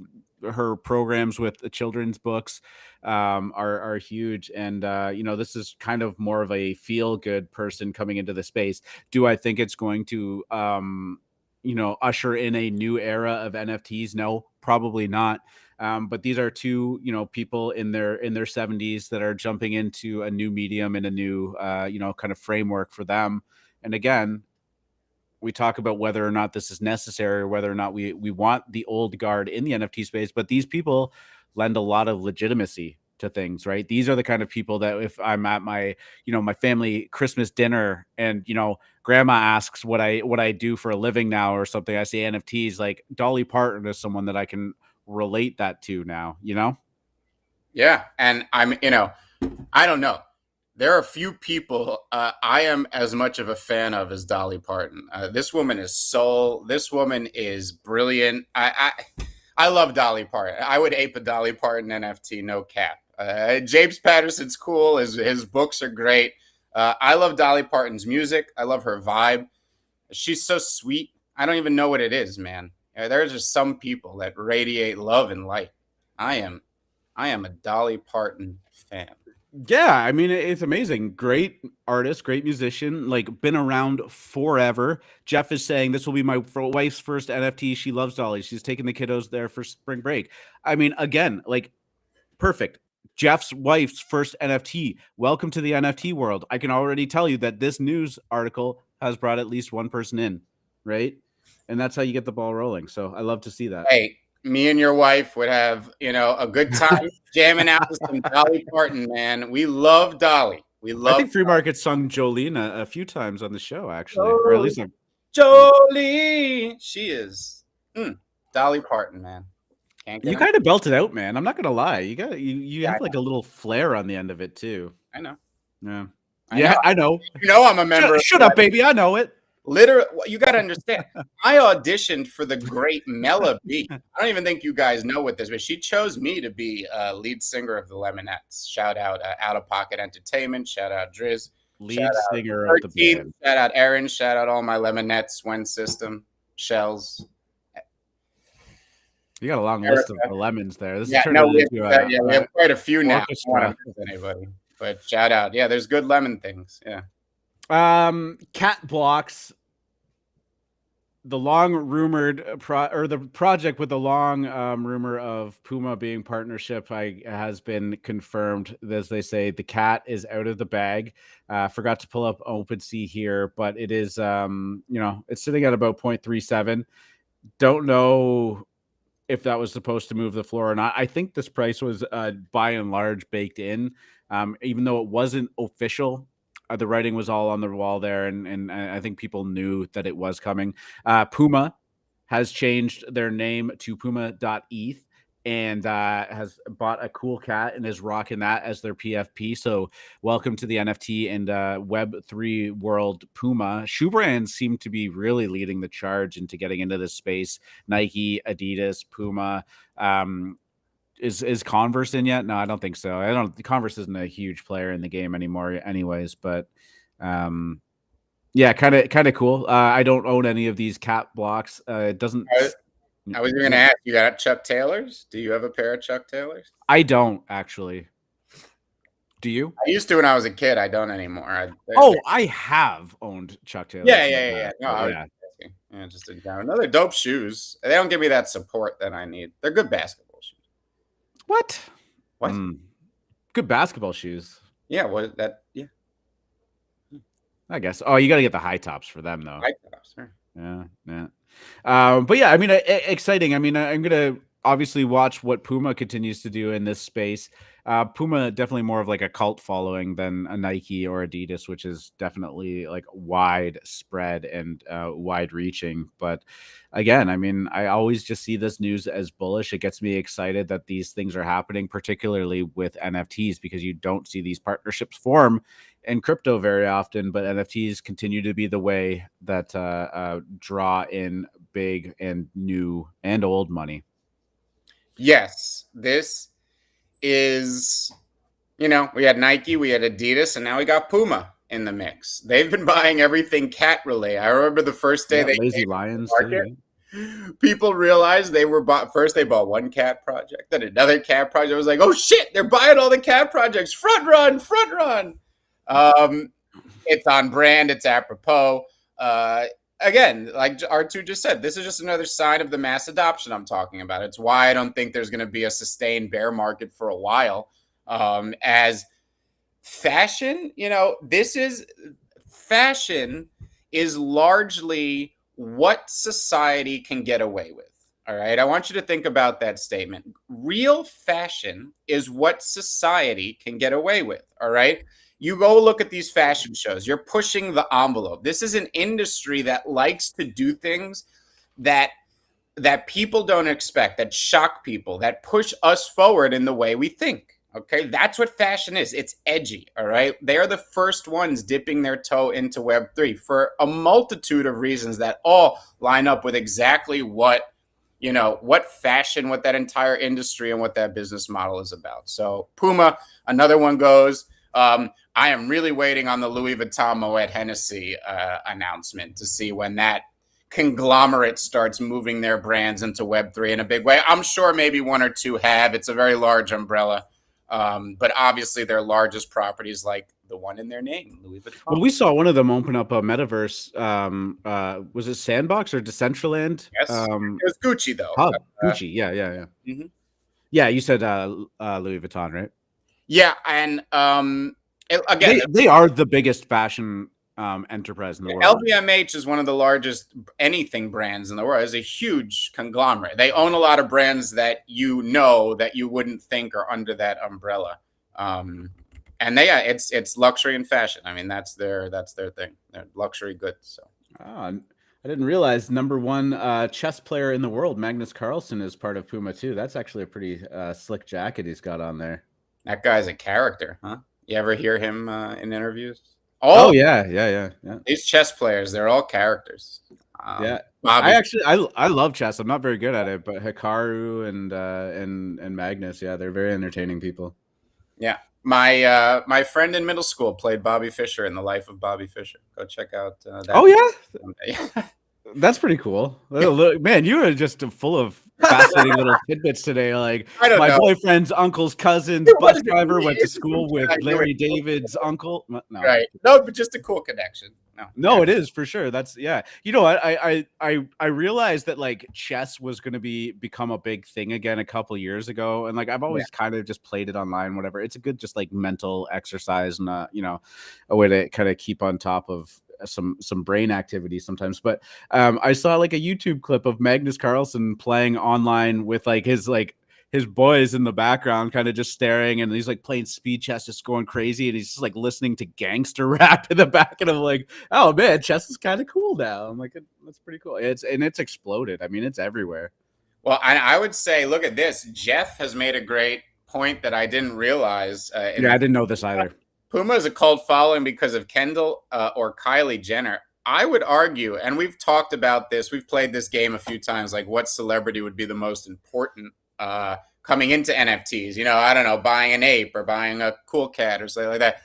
Her programs with the children's books are huge, and this is kind of more of a feel good person coming into the space. Do I think it's going to usher in a new era of NFTs? No, probably not. But these are two people in their 70s that are jumping into a new medium and a new kind of framework for them. And again, we talk about whether or not this is necessary, or whether or not we want the old guard in the NFT space, but these people lend a lot of legitimacy to things, right? These are the kind of people that if I'm at my, my family Christmas dinner, and, grandma asks what I do for a living now or something, I say NFTs, like Dolly Parton is someone that I can relate that to now, Yeah. And I don't know. There are a few people I am as much of a fan of as Dolly Parton. This woman is soul. This woman is brilliant. I love Dolly Parton. I would ape a Dolly Parton NFT, no cap. James Patterson's cool. His books are great. I love Dolly Parton's music. I love her vibe. She's so sweet. I don't even know what it is, man. There are just some people that radiate love and light. I am a Dolly Parton fan. Yeah, I mean, it's amazing. Great artist, great musician, like been around forever. Jeff is saying this will be my wife's first NFT. She loves Dolly. She's taking the kiddos there for spring break. I mean, again, like perfect. Jeff's wife's first NFT. Welcome to the NFT world. I can already tell you that this news article has brought at least one person in, right? And that's how you get the ball rolling. So I love to see that. Hey, me and your wife would have, a good time jamming out to some Dolly Parton, man. We love Dolly. I think Free Market sung Jolene a few times on the show, actually, or at least Jolene. She is Dolly Parton, man. You kind of belted out, man. I'm not gonna lie. You have like a little flair on the end of it too. I know. Yeah. I know. I'm a member. Shut up, baby. I know it. Literally, you got to understand. I auditioned for the great Mela B. I don't even think you guys know what this, but she chose me to be lead singer of the Lemonettes. Shout out Out of Pocket Entertainment. Shout out Driz. Lead singer of the band. Shout out Aaron. Shout out all my Lemonettes, Wen System, Shells. You got a long list of lemons there. This we have quite a few now. I don't want to miss anybody, but shout out. Yeah, there's good lemon things. Yeah. CatBlox. the long rumored the project with the long rumor of Puma being partnership has been confirmed. As they say, the cat is out of the bag. Forgot to pull up OpenSea here, but it is it's sitting at about 0.37. Don't know if that was supposed to move the floor or not. I think this price was by and large baked in, even though it wasn't official. The writing was all on the wall there, and I think people knew that it was coming. Puma has changed their name to Puma.eth and has bought a cool cat and is rocking that as their PFP. So welcome to the NFT and Web3 world, Puma. Shoe brands seem to be really leading the charge into getting into this space. Nike, Adidas, Puma. Is Converse in yet? No, I don't think so. Converse isn't a huge player in the game anymore anyways, but yeah, kind of cool. I don't own any of these CatBlox. It doesn't. I was going to ask, you got Chuck Taylors? Do you have a pair of Chuck Taylors? I don't actually. Do you? I used to when I was a kid. I don't anymore. I have owned Chuck Taylors. Yeah. No, yeah, just another dope shoes. They don't give me that support that I need. They're good basketball shoes. What? Good basketball shoes. Yeah, yeah. I guess. Oh, you got to get the high tops for them, though. High tops, sure. Yeah. But yeah, I mean, exciting. I mean, I'm gonna obviously watch what Puma continues to do in this space. Puma definitely more of like a cult following than a Nike or Adidas, which is definitely like widespread and wide reaching. But again, I mean, I always just see this news as bullish. It gets me excited that these things are happening, particularly with NFTs, because you don't see these partnerships form in crypto very often, but NFTs continue to be the way that draw in big and new and old money. Yes, this is, we had Nike, we had Adidas, and now we got Puma in the mix. They've been buying everything cat related. I remember the first day they Lazy Lions too, right? People realized they bought one cat project, then another cat project. I was like, oh shit, they're buying all the cat projects. Front run. It's on brand, it's apropos. Again, like R2 just said, this is just another sign of the mass adoption I'm talking about. It's why I don't think there's going to be a sustained bear market for a while. As fashion, fashion is largely what society can get away with. All right. I want you to think about that statement. Real fashion is what society can get away with. All right. You go look at these fashion shows. You're pushing the envelope. This is an industry that likes to do things that people don't expect, that shock people, that push us forward in the way we think. Okay, that's what fashion is. It's edgy. All right, they are the first ones dipping their toe into Web3 for a multitude of reasons that all line up with exactly what fashion, what that entire industry and what that business model is about. So Puma, another one goes. I am really waiting on the Louis Vuitton Moet Hennessy announcement to see when that conglomerate starts moving their brands into Web3 in a big way. I'm sure maybe one or two have. It's a very large umbrella. But obviously their largest properties like the one in their name, Louis Vuitton. Well, we saw one of them open up a metaverse. Was it Sandbox or Decentraland? Yes, it was Gucci though. Gucci, yeah. Mm-hmm. Yeah, you said Louis Vuitton, right? Yeah, and again, they are the biggest fashion enterprise in the world. LVMH is one of the largest anything brands in the world. It's a huge conglomerate. They own a lot of brands that that you wouldn't think are under that umbrella. And it's luxury and fashion. I mean, that's their thing. They're luxury goods. So. I didn't realize number one chess player in the world, Magnus Carlsen, is part of Puma too. That's actually a pretty slick jacket he's got on there. That guy's a character, huh? You ever hear him in interviews? Oh yeah. These chess players, they're all characters. Yeah, I love chess. I'm not very good at it, but Hikaru and Magnus, yeah, they're very entertaining people. Yeah, my friend in middle school played Bobby Fischer in The Life of Bobby Fischer. Go check out that. Oh yeah. That's pretty cool. Look, man, you are just full of fascinating little tidbits today. Like I don't my know. boyfriend's uncle's cousin's What bus is driver went to it? school with Larry David's uncle. No, Right. No, but just a cool connection. No. no, it is for sure. That's yeah. You know what? I realized that like chess was going to become a big thing again a couple years ago, and like I've Yeah. always kind of just played it online, whatever. It's a good just like mental exercise and you know, a way to kind of keep on top of some brain activity sometimes. But I saw like a YouTube clip of Magnus Carlsen playing online with his boys in the background, kind of just staring, and he's like playing speed chess, just going crazy, and he's just like listening to gangster rap in the back, and I'm like, oh man, chess is kind of cool now. I'm like, that's pretty cool. It's exploded. I mean, it's everywhere. Well, I would say, look at this. Jeff has made a great point that I didn't realize. Yeah, I didn't know this either. Puma is a cult following because of Kendall or Kylie Jenner. I would argue, and we've talked about this, we've played this game a few times, like what celebrity would be the most important coming into NFTs? You know, I don't know, buying an ape or buying a cool cat or something like that.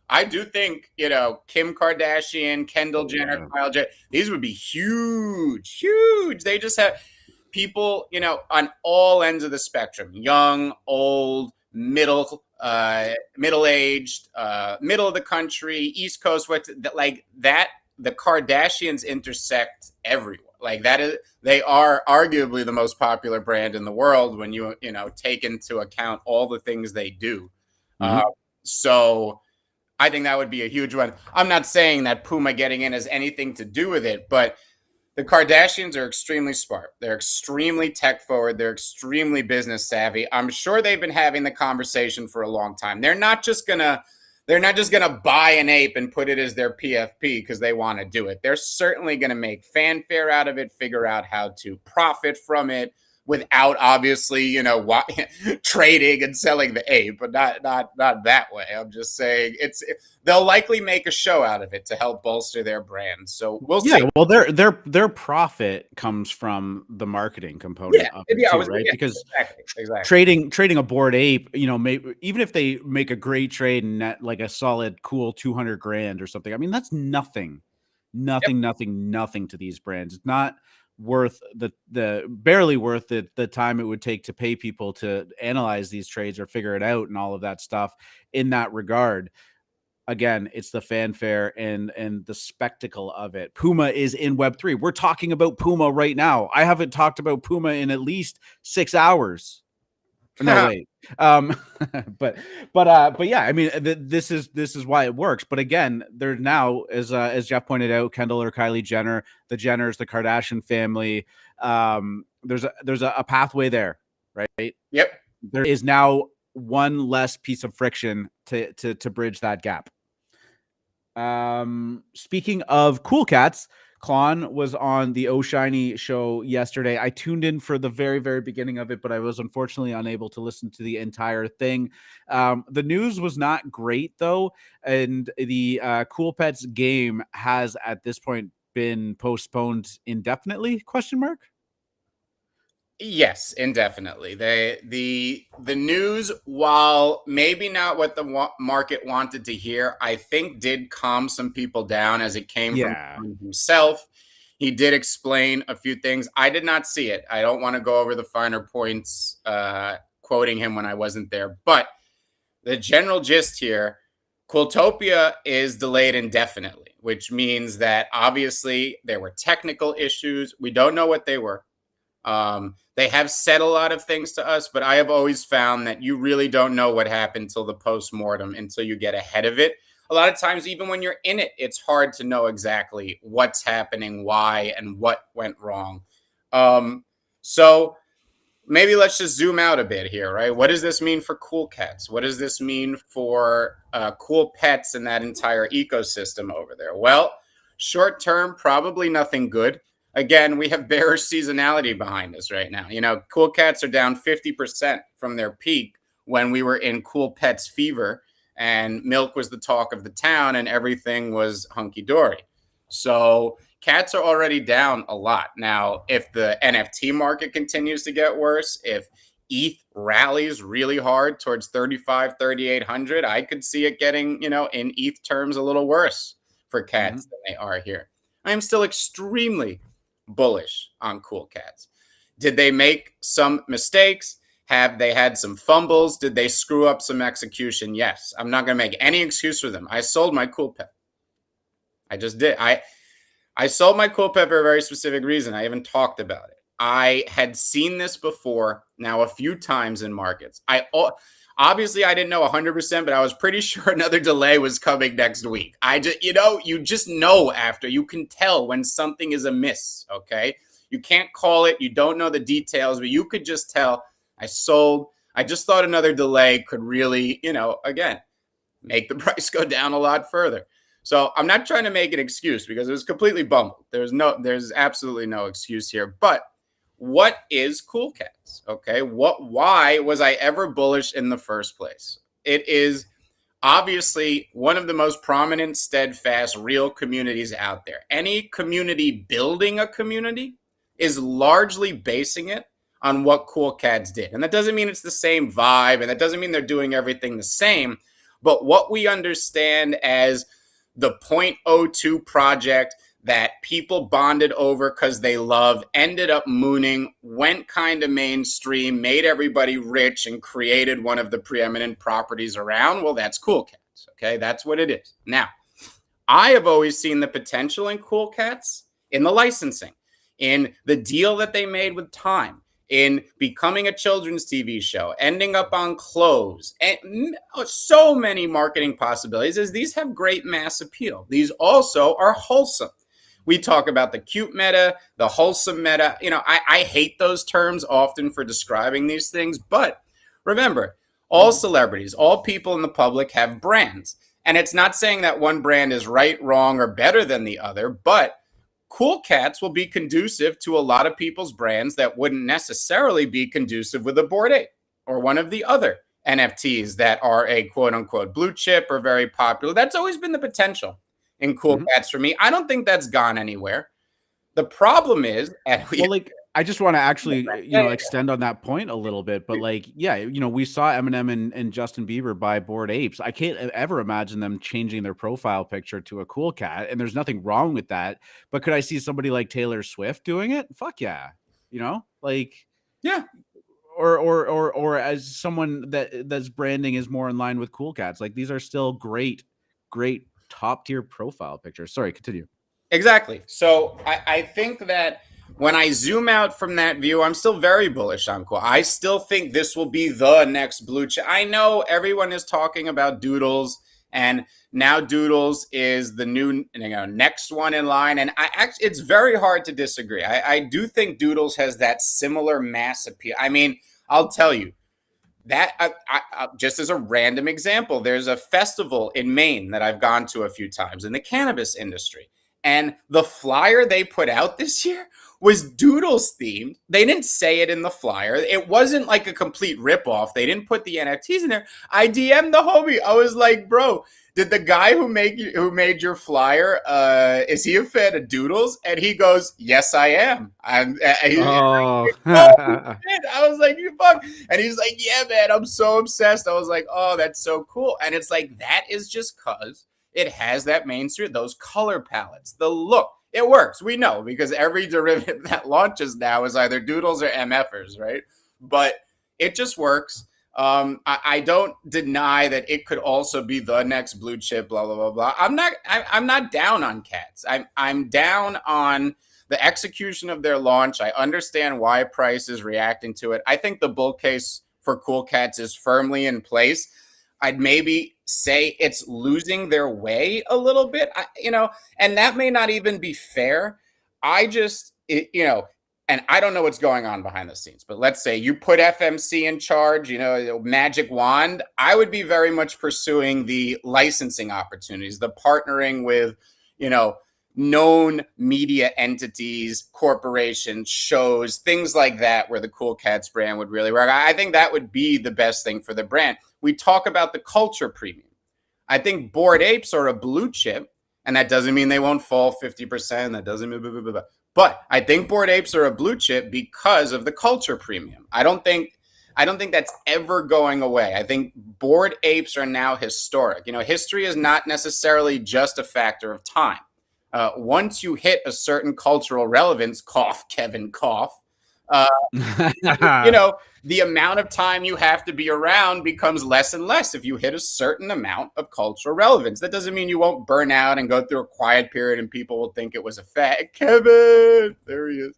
I do think, you know, Kim Kardashian, Kendall Jenner, Kyle Jenner, these would be huge, huge. They just have people, you know, on all ends of the spectrum, young, old, middle-aged, middle of the country, East Coast, like that. The Kardashians intersect everywhere. Like that is, they are arguably the most popular brand in the world when you know take into account all the things they do. So I think that would be a huge one. I'm not saying that Puma getting in has anything to do with it, but the Kardashians are extremely smart. They're extremely tech forward. They're extremely business savvy. I'm sure they've been having the conversation for a long time. They're not just gonna buy an ape and put it as their PFP because they want to do it. They're certainly gonna make fanfare out of it, figure out how to profit from it without obviously, you know, trading and selling the ape, but not that way. I'm just saying they'll likely make a show out of it to help bolster their brand. So we'll see. Well, their profit comes from the marketing component of it too, right? Because exactly. trading a Bored Ape, you know, even if they make a great trade and net like a solid cool 200 grand or something, I mean, that's nothing to these brands. It's not worth the barely worth the time it would take to pay people to analyze these trades or figure it out and all of that stuff in that regard. Again, it's the fanfare and the spectacle of it. Puma is in Web3. We're talking about Puma right now. I haven't talked about Puma in at least 6 hours. No way. But yeah, I mean, this is why it works. But again, there's now, as Jeff pointed out, Kendall or Kylie Jenner, the Jenners, the Kardashian family. There's a pathway there, right? Yep. There is now one less piece of friction to bridge that gap. Speaking of cool cats, Klon was on the O'Shiny show yesterday. I tuned in for the very, very beginning of it, but I was unfortunately unable to listen to the entire thing. The news was not great though, and the Cool Pets game has at this point been postponed indefinitely? Question mark. Yes, indefinitely. The news, while maybe not what the market wanted to hear, I think did calm some people down as it came from himself. He did explain a few things. I did not see it. I don't want to go over the finer points, quoting him when I wasn't there. But the general gist here, Quiltopia is delayed indefinitely, which means that obviously there were technical issues. We don't know what they were. They have said a lot of things to us, but I have always found that you really don't know what happened till the post-mortem, until you get ahead of it. A lot of times, even when you're in it, it's hard to know exactly what's happening, why, and what went wrong. So maybe let's just zoom out a bit here, right? What does this mean for cool cats? What does this mean for cool pets and that entire ecosystem over there? Well, short term, probably nothing good. Again, we have bearish seasonality behind us right now. You know, cool cats are down 50% from their peak when we were in cool pets fever and milk was the talk of the town and everything was hunky-dory. So cats are already down a lot. Now, if the NFT market continues to get worse, if ETH rallies really hard towards 3,800, I could see it getting, you know, in ETH terms, a little worse for cats than they are here. I am still extremely bullish on Cool Cats. Did they make some mistakes? Have they had some fumbles? Did they screw up some execution? Yes. I'm not going to make any excuse for them. I sold my Cool Pet. I just did. I sold my Cool Pet for a very specific reason. I even talked about it. I had seen this before now a few times in markets. Obviously I didn't know 100%, but I was pretty sure another delay was coming next week. You just know after. You can tell when something is amiss, okay? You can't call it. You don't know the details, but you could just tell. I sold. I just thought another delay could really, again, make the price go down a lot further. So I'm not trying to make an excuse because it was completely bumbled. There's absolutely no excuse here. But what is Cool Cats? Okay, why was I ever bullish in the first place? It is obviously one of the most prominent, steadfast, real communities out there. Any community building a community is largely basing it on what Cool Cats did. And that doesn't mean it's the same vibe, and that doesn't mean they're doing everything the same. But what we understand as the 0.02 project that people bonded over because they love, ended up mooning, went kind of mainstream, made everybody rich, and created one of the preeminent properties around, well, that's Cool Cats, okay? That's what it is. Now, I have always seen the potential in Cool Cats in the licensing, in the deal that they made with Time, in becoming a children's TV show, ending up on clothes, and so many marketing possibilities, as these have great mass appeal. These also are wholesome. We talk about the cute meta, the wholesome meta. I hate those terms often for describing these things, but remember, all celebrities, all people in the public have brands. And it's not saying that one brand is right, wrong, or better than the other, but Cool Cats will be conducive to a lot of people's brands that wouldn't necessarily be conducive with a Bored Ape or one of the other NFTs that are a quote unquote blue chip or very popular. That's always been the potential in Cool Cats for me. I don't think that's gone anywhere. The problem is, I just want to actually, extend on that point a little bit, but we saw Eminem and Justin Bieber buy Bored Apes. I can't ever imagine them changing their profile picture to a Cool Cat, and there's nothing wrong with that. But could I see somebody like Taylor Swift doing it? Fuck yeah. Yeah. Or as someone that's branding is more in line with Cool Cats. Like, these are still great top tier profile pictures. Sorry, continue. Exactly. So I think that when I zoom out from that view, I'm still very bullish on Cool. I still think this will be the next blue chip. I know everyone is talking about Doodles, and now Doodles is the new next one in line. And it's very hard to disagree. I do think Doodles has that similar mass appeal. I mean, I'll tell you that just as a random example, there's a festival in Maine that I've gone to a few times in the cannabis industry. And the flyer they put out this year was Doodles themed. They didn't say it in the flyer. It wasn't like a complete ripoff. They didn't put the NFTs in there. I DM'd the homie. I was like, bro, did the guy who made your flyer, is he a fan of Doodles? And he goes, yes, I am. I was like, you fuck. And he's like, yeah, man, I'm so obsessed. I was like, oh, that's so cool. And it's like, that is just because it has that mainstream, those color palettes, the look. It works. We know, because every derivative that launches now is either Doodles or MFers, right? But it just works. I don't deny that it could also be the next blue chip, blah, blah, blah, blah. I'm not down on Cats. I'm down on the execution of their launch. I understand why price is reacting to it. I think the bull case for Cool Cats is firmly in place. I'd maybe say it's losing their way a little bit, and that may not even be fair. And I don't know what's going on behind the scenes, but let's say you put FMC in charge, magic wand, I would be very much pursuing the licensing opportunities, the partnering with, known media entities, corporations, shows, things like that, where the Cool Cats brand would really work. I think that would be the best thing for the brand. We talk about the culture premium. I think Bored Apes are a blue chip, and that doesn't mean they won't fall 50%. That doesn't mean blah, blah, blah, blah. But I think Bored Apes are a blue chip because of the culture premium. I don't think that's ever going away. I think Bored Apes are now historic. History is not necessarily just a factor of time. Once you hit a certain cultural relevance, cough, Kevin, cough, uh, you know, the amount of time you have to be around becomes less and less if you hit a certain amount of cultural relevance. That doesn't mean you won't burn out and go through a quiet period and people will think it was a fad. Kevin, there he is.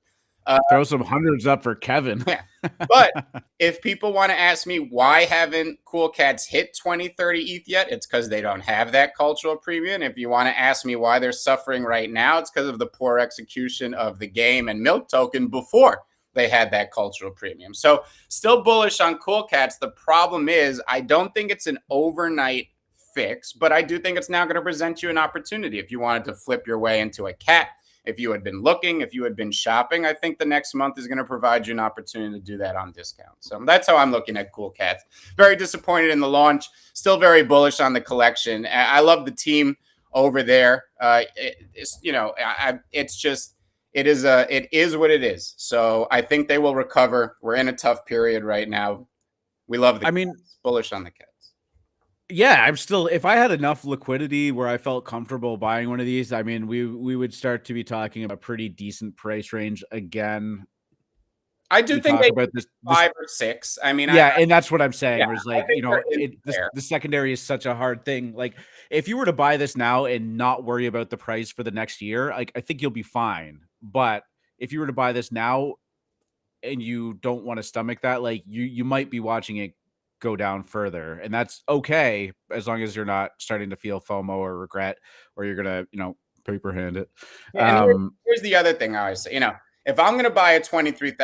Throw some hundreds up for Kevin. Yeah. But if people want to ask me why haven't Cool Cats hit 20, 30 ETH yet, it's because they don't have that cultural premium. If you want to ask me why they're suffering right now, it's because of the poor execution of the game and Milk Token before they had that cultural premium. So still bullish on Cool Cats. The problem is I don't think it's an overnight fix, but I do think it's now going to present you an opportunity. If you wanted to flip your way into a cat, if you had been looking, if you had been shopping, I think the next month is going to provide you an opportunity to do that on discount. So that's how I'm looking at Cool Cats. Very disappointed in the launch. Still very bullish on the collection. I love the team over there. It is what it is. So I think they will recover. We're in a tough period right now. We love the cats. Bullish on the cats. Yeah, I'm still, if I had enough liquidity where I felt comfortable buying one of these, I mean, we would start to be talking about a pretty decent price range again. I do think they about this 5 or 6. I mean, yeah, and that's what I'm saying. Yeah, was like, the secondary is such a hard thing. Like, if you were to buy this now and not worry about the price for the next year, like, I think you'll be fine. But if you were to buy this now and you don't want to stomach that, like, you might be watching it go down further, and that's okay as long as you're not starting to feel FOMO or regret, or you're gonna, paper hand it. Yeah, here's the other thing I always say. If I'm gonna buy a $23,000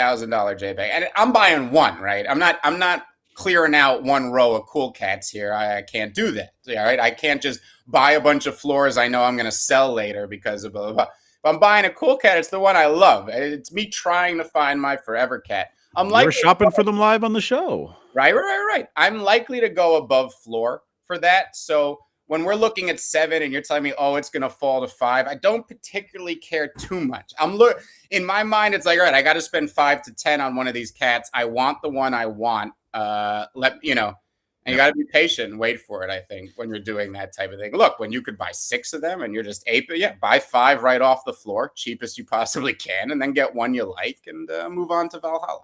JPEG, and I'm buying one, right? I'm not clearing out one row of Cool Cats here. I can't do that. All right, I can't just buy a bunch of floors I know I'm gonna sell later because of blah blah blah. If I'm buying a Cool Cat, it's the one I love. It's me trying to find my forever cat. You're shopping for them live on the show. Right. I'm likely to go above floor for that. So when we're looking at 7 and you're telling me, oh, it's going to fall to 5, I don't particularly care too much. In my mind, it's like, all right, I got to spend 5 to 10 on one of these cats. I want the one I want. And you got to be patient and wait for it, I think, when you're doing that type of thing. Look, when you could buy 6 of them and you're just buy 5 right off the floor, cheapest you possibly can, and then get one you like and move on to Valhalla.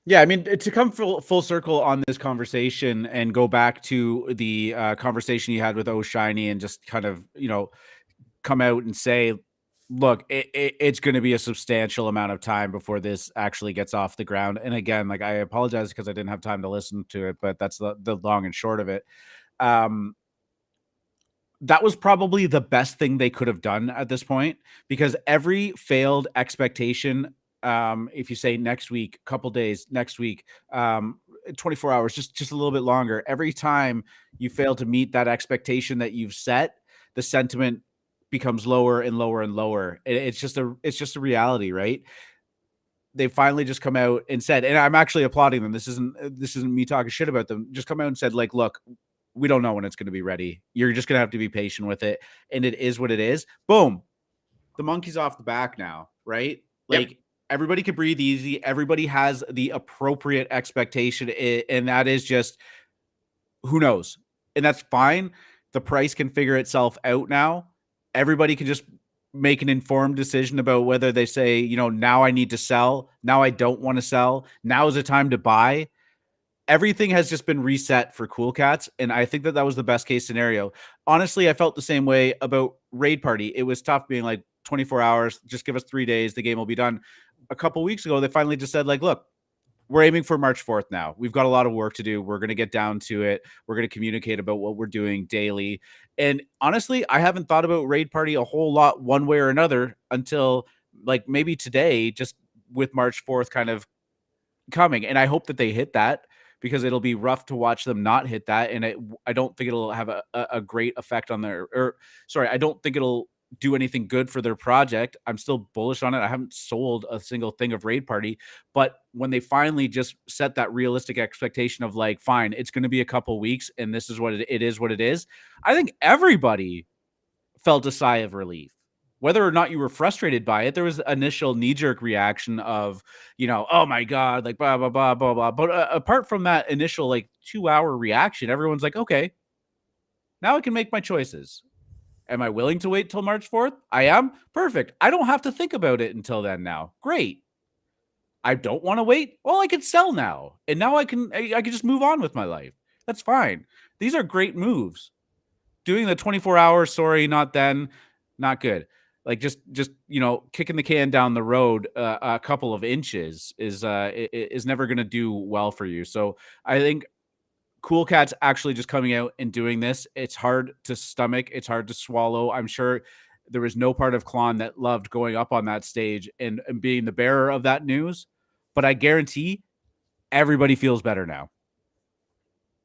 Yeah, I mean, to come full circle on this conversation and go back to the conversation you had with Shiny and just kind of, come out and say, look, it's going to be a substantial amount of time before this actually gets off the ground. And again, like, I apologize because I didn't have time to listen to it, but that's the long and short of it. That was probably the best thing they could have done at this point, because every failed expectation, if you say next week, couple days, next week, 24 hours, just a little bit longer, every time you fail to meet that expectation that you've set, the sentiment becomes lower and lower and lower. It's just a reality, right? They finally just come out and said, and I'm actually applauding them. This isn't me talking shit about them. Just come out and said, like, look, we don't know when it's going to be ready. You're just going to have to be patient with it. And it is what it is. Boom. The monkey's off the back now, right? Like, yep. Everybody can breathe easy. Everybody has the appropriate expectation. And that is just, who knows? And that's fine. The price can figure itself out now. Everybody can just make an informed decision about whether they say, now I need to sell. Now I don't want to sell. Now is the time to buy. Everything has just been reset for Cool Cats. And I think that was the best case scenario. Honestly, I felt the same way about Raid Party. It was tough being like 24 hours, just give us 3 days. The game will be done. A couple weeks ago, they finally just said, like, look, we're aiming for March 4th now. We've got a lot of work to do. We're going to get down to it. We're going to communicate about what we're doing daily. And honestly, I haven't thought about Raid Party a whole lot one way or another until like maybe today, just with March 4th kind of coming. And I hope that they hit that, because it'll be rough to watch them not hit that. And I don't think it'll have a great effect on I don't think it'll do anything good for their project. I'm still bullish on it. I haven't sold a single thing of Raid Party, but when they finally just set that realistic expectation of like, fine, it's going to be a couple weeks and this is what it is, what it is. I think everybody felt a sigh of relief. Whether or not you were frustrated by it, there was initial knee-jerk reaction of, oh my God, like blah, blah, blah, blah, blah. But apart from that initial like 2-hour reaction, everyone's like, okay, now I can make my choices. Am I willing to wait till March 4th? I am. Perfect. I don't have to think about it until then now. Great. I don't want to wait. Well, I can sell now. And now I can just move on with my life. That's fine. These are great moves. Doing the 24 hours, sorry, not then, not good. Like just kicking the can down the road a couple of inches is never going to do well for you. So I think Cool Cat's actually just coming out and doing this. It's hard to stomach. It's hard to swallow. I'm sure there was no part of Klon that loved going up on that stage and being the bearer of that news. But I guarantee everybody feels better now.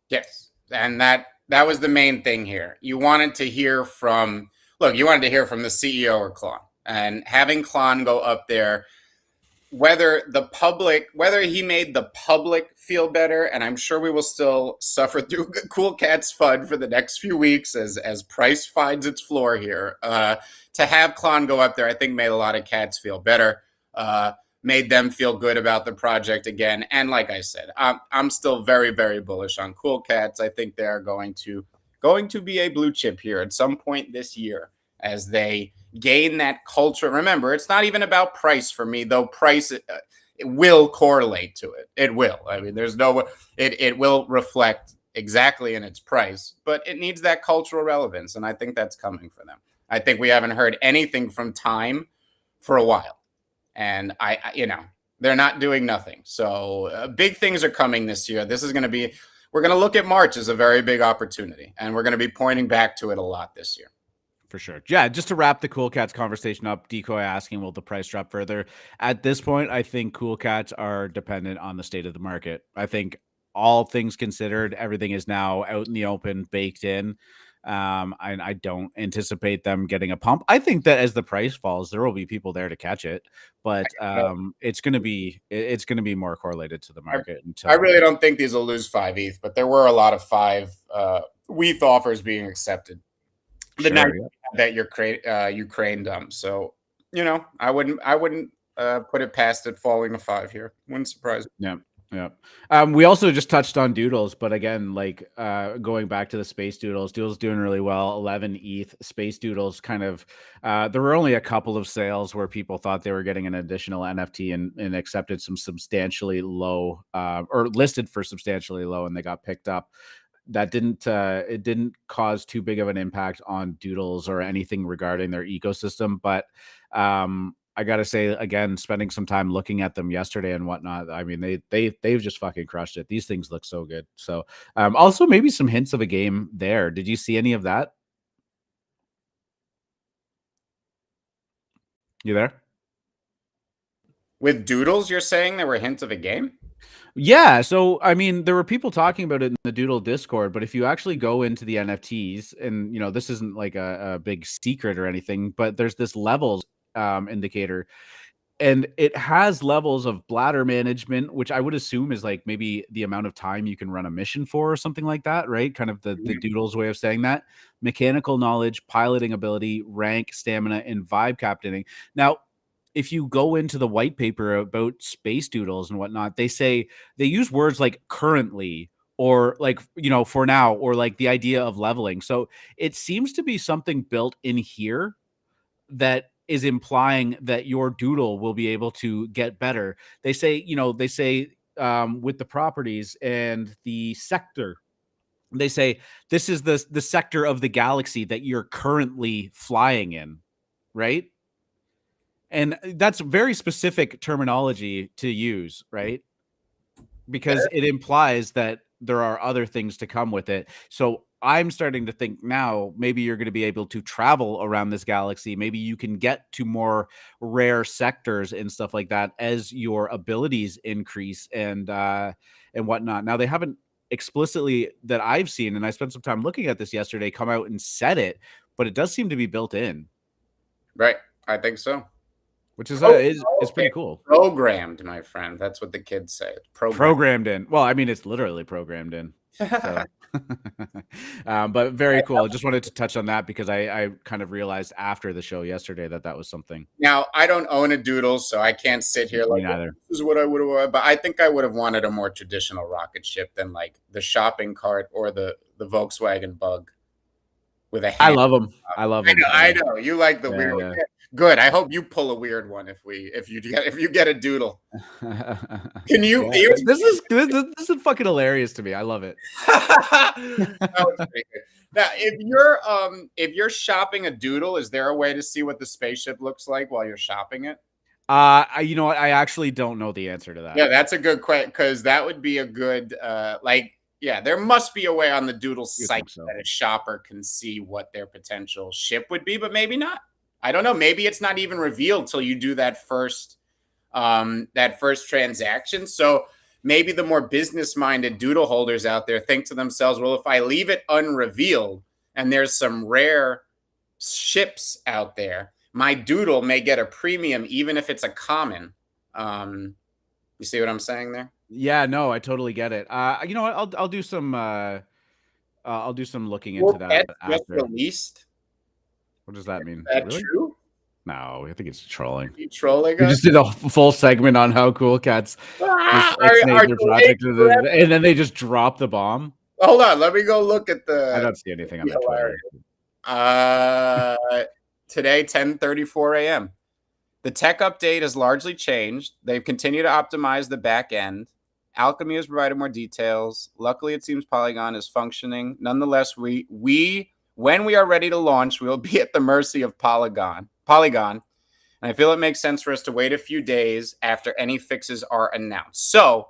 Yes. And that was the main thing here. You wanted to hear from the CEO or Klon. And having Klon go up there, whether he made the public feel better, and I'm sure we will still suffer through Cool Cat's FUD for the next few weeks as price finds its floor here. To have Klon go up there, I think made a lot of cats feel better, made them feel good about the project again. And like I said, I'm still very, very bullish on Cool Cats. I think they are going to be a blue chip here at some point this year as they gain that culture. Remember, it's not even about price for me, though price it will correlate to it. It will. I mean, there's no, it will reflect exactly in its price, but it needs that cultural relevance. And I think that's coming for them. I think we haven't heard anything from Time for a while. And they're not doing nothing. So big things are coming this year. This is going to be, we're going to look at March as a very big opportunity. And we're going to be pointing back to it a lot this year. For sure. Yeah, just to wrap the Cool Cats conversation up, Decoy asking, will the price drop further? At this point, I think Cool Cats are dependent on the state of the market. I think all things considered, everything is now out in the open, baked in. I don't anticipate them getting a pump. I think that as the price falls, there will be people there to catch it, but it's going to be more correlated to the market. I really don't think these will lose 5 ETH, but there were a lot of 5 ETH offers being accepted the night that Ukraine dumped. So, I wouldn't put it past it falling to 5 here. Wouldn't surprise me. Yeah. We also just touched on Doodles, but again, like going back to the Space Doodles doing really well. 11 ETH. Space Doodles kind of there were only a couple of sales where people thought they were getting an additional NFT and accepted some substantially low or listed for substantially low, and they got picked up. That didn't cause too big of an impact on Doodles or anything regarding their ecosystem, but I gotta say again, spending some time looking at them yesterday and whatnot, I mean they've just fucking crushed it. These things look so good. So also maybe some hints of a game there. Did you see any of that? You there? With Doodles, you're saying there were hints of a game? Yeah, so I mean, there were people talking about it in the Doodle Discord, but if you actually go into the NFTs, and this isn't like a big secret or anything, but there's this levels indicator, and it has levels of bladder management, which I would assume is like maybe the amount of time you can run a mission for or something like that, right? Kind of the Doodles way of saying that. Mechanical knowledge, piloting ability, rank, stamina, and vibe captaining. Now, if you go into the white paper about Space Doodles and whatnot, they use words like currently or like, for now, or like the idea of leveling. So it seems to be something built in here that is implying that your doodle will be able to get better. They say with the properties and the sector, they say this is the sector of the galaxy that you're currently flying in, right? And that's very specific terminology to use, right? Because it implies that there are other things to come with it. So I'm starting to think now maybe you're going to be able to travel around this galaxy. Maybe you can get to more rare sectors and stuff like that as your abilities increase and whatnot. Now, they haven't explicitly, that I've seen, and I spent some time looking at this yesterday, come out and said it, but it does seem to be built in. Right. I think so. Which is pretty cool. Programmed, my friend. That's what the kids say. Programmed in. Well, I mean, it's literally programmed in. So. But very cool. I just wanted to touch on that because I kind of realized after the show yesterday that was something. Now, I don't own a Doodle, so I can't sit here like, this is what I would have wanted. But I think I would have wanted a more traditional rocket ship than like the shopping cart or the Volkswagen Bug. with a I hand. love them. I love them. I know. You like the weird Yeah. one. Good. I hope you pull a weird one if you get a doodle. Can you? Yeah. This is fucking hilarious to me. I love it. That was pretty good. Now, if you're shopping a doodle, is there a way to see what the spaceship looks like while you're shopping it? You know what? I actually don't know the answer to that. Yeah, that's a good question because that would be a good yeah, there must be a way on the Doodle site that a shopper can see what their potential ship would be, but maybe not. I don't know. Maybe it's not even revealed till you do that first transaction. So maybe the more business-minded Doodle holders out there think to themselves, well, if I leave it unrevealed and there's some rare ships out there, my Doodle may get a premium even if it's a common. You see what I'm saying there? Yeah, no, I totally get it. You know what? I'll do some looking into that Just after. released. What does that mean? Is that really? true? No, I think it's trolling. You trolling We us? just did a full segment on how Cool Cats their project, and then they just drop the bomb. Hold on, let me go look at the. I don't see anything on the Twitter. Today, 10:34 a.m. The tech update has largely changed. They've continued to optimize the back end. Alchemy has provided more details. Luckily, it seems Polygon is functioning. Nonetheless, when we are ready to launch, we will be at the mercy of Polygon. And I feel it makes sense for us to wait a few days after any fixes are announced. So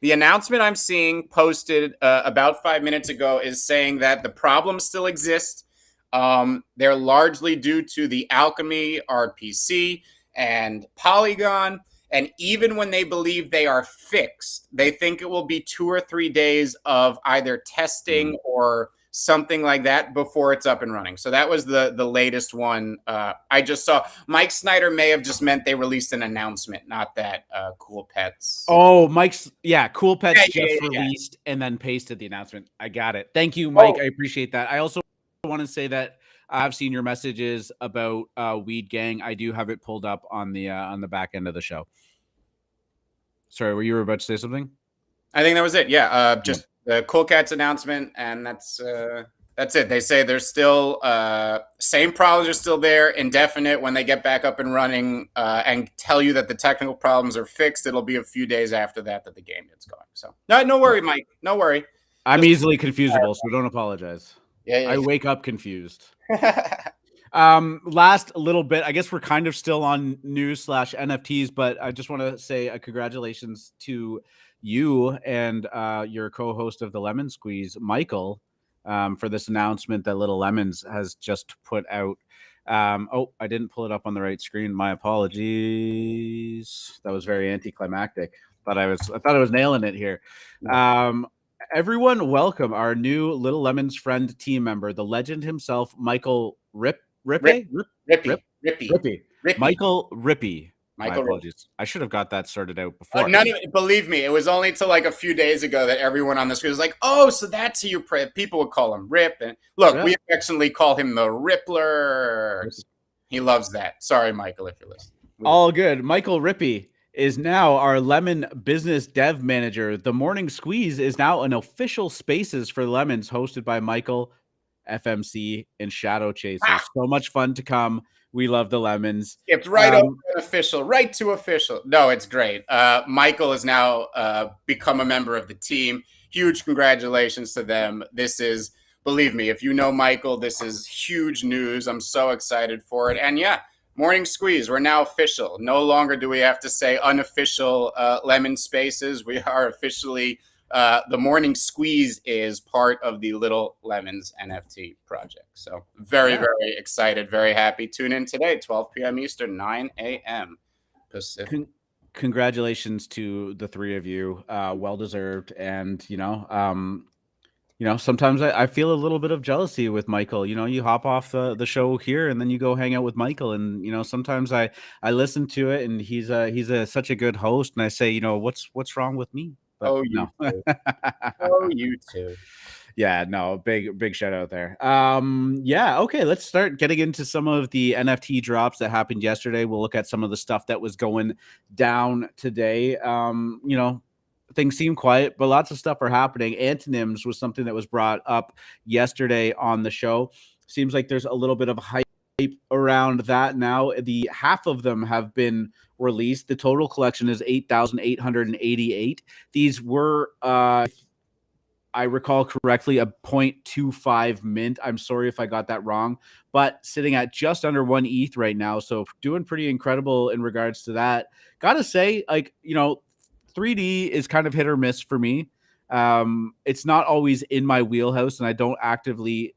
the announcement I'm seeing posted about 5 minutes ago is saying that the problems still exist. They're largely due to the Alchemy RPC and Polygon. And even when they believe they are fixed, they think it will be 2 or 3 days of either testing or something like that before it's up and running. So that was the latest one. I just saw Mike Snyder may have just meant they released an announcement, not that Cool Pets. Oh, Cool Pets released and then pasted the announcement. I got it. Thank you, Mike. I appreciate that. I also want to say that I've seen your messages about Weed Gang. I do have it pulled up on the back end of the show. Sorry, you were about to say something? I think that was it. Yeah, just the Cool Cats announcement, and that's it. They say there's still same problems are still there, indefinite. When they get back up and running and tell you that the technical problems are fixed, it'll be a few days after that the game gets going. So no worry, Mike. No worry. I'm easily confusable, so don't apologize. Yeah. I wake up confused. Last little bit, I guess we're kind of still on news / NFTs, but I just want to say congratulations to you and your co-host of the Lemon Squeeze, Michael, for this announcement that Little Lemons has just put out. I didn't pull it up on the right screen. My apologies. That was very anticlimactic. I thought I was nailing it here. Everyone, welcome our new Little Lemons friend team member, the legend himself, Michael Rippy. Michael Rippy. My apologies. I should have got that sorted out before. Believe me, it was only till like a few days ago that everyone on the screen was like, "Oh, so that's who you people would call him Rip." And look, we affectionately call him the Rippler. He loves that. Sorry, Michael, if you're listening. All good. Michael Rippy is now our Lemon business dev manager. The Morning Squeeze is now an official Spaces for Lemons hosted by Michael, FMC, and Shadow Chasers. So much fun to come. We love the Lemons. It's right over official, right to official. No, it's great. Michael has now become a member of the team. Huge congratulations to them. This is, believe me, if you know Michael, this is huge news. I'm so excited for it. And yeah, Morning Squeeze, we're now official. No longer do we have to say unofficial Lemon Spaces. We are officially, the Morning Squeeze is part of the Little Lemons NFT project. So very excited, very happy. Tune in today, 12 p.m. Eastern, 9 a.m. Pacific. Congratulations to the three of you. Well-deserved. And, sometimes I feel a little bit of jealousy with Michael. You hop off the show here and then you go hang out with Michael. And, sometimes I listen to it and he's such a good host. And I say, what's wrong with me? But you too. You too. Yeah, no, big shout out there. Okay, let's start getting into some of the NFT drops that happened yesterday. We'll look at some of the stuff that was going down today. Things seem quiet, but lots of stuff are happening. Antonyms was something that was brought up yesterday on the show. Seems like there's a little bit of hype around that now. The half of them have been released. The total collection is 8,888. These were I recall correctly, a 0.25 mint. I'm sorry if I got that wrong, but sitting at just under 1 ETH right now. So doing pretty incredible in regards to that. Gotta say, like, 3D is kind of hit or miss for me. It's not always in my wheelhouse, and I don't actively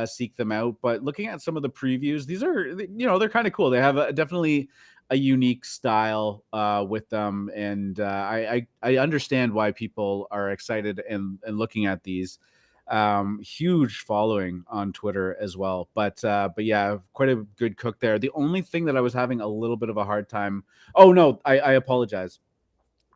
seek them out. But looking at some of the previews, these are, they're kind of cool. They have definitely a unique style with them, and I understand why people are excited and looking at these. Huge following on Twitter as well, but yeah, quite a good cook there. The only thing that I was having a little bit of a hard time. Oh no, I apologize.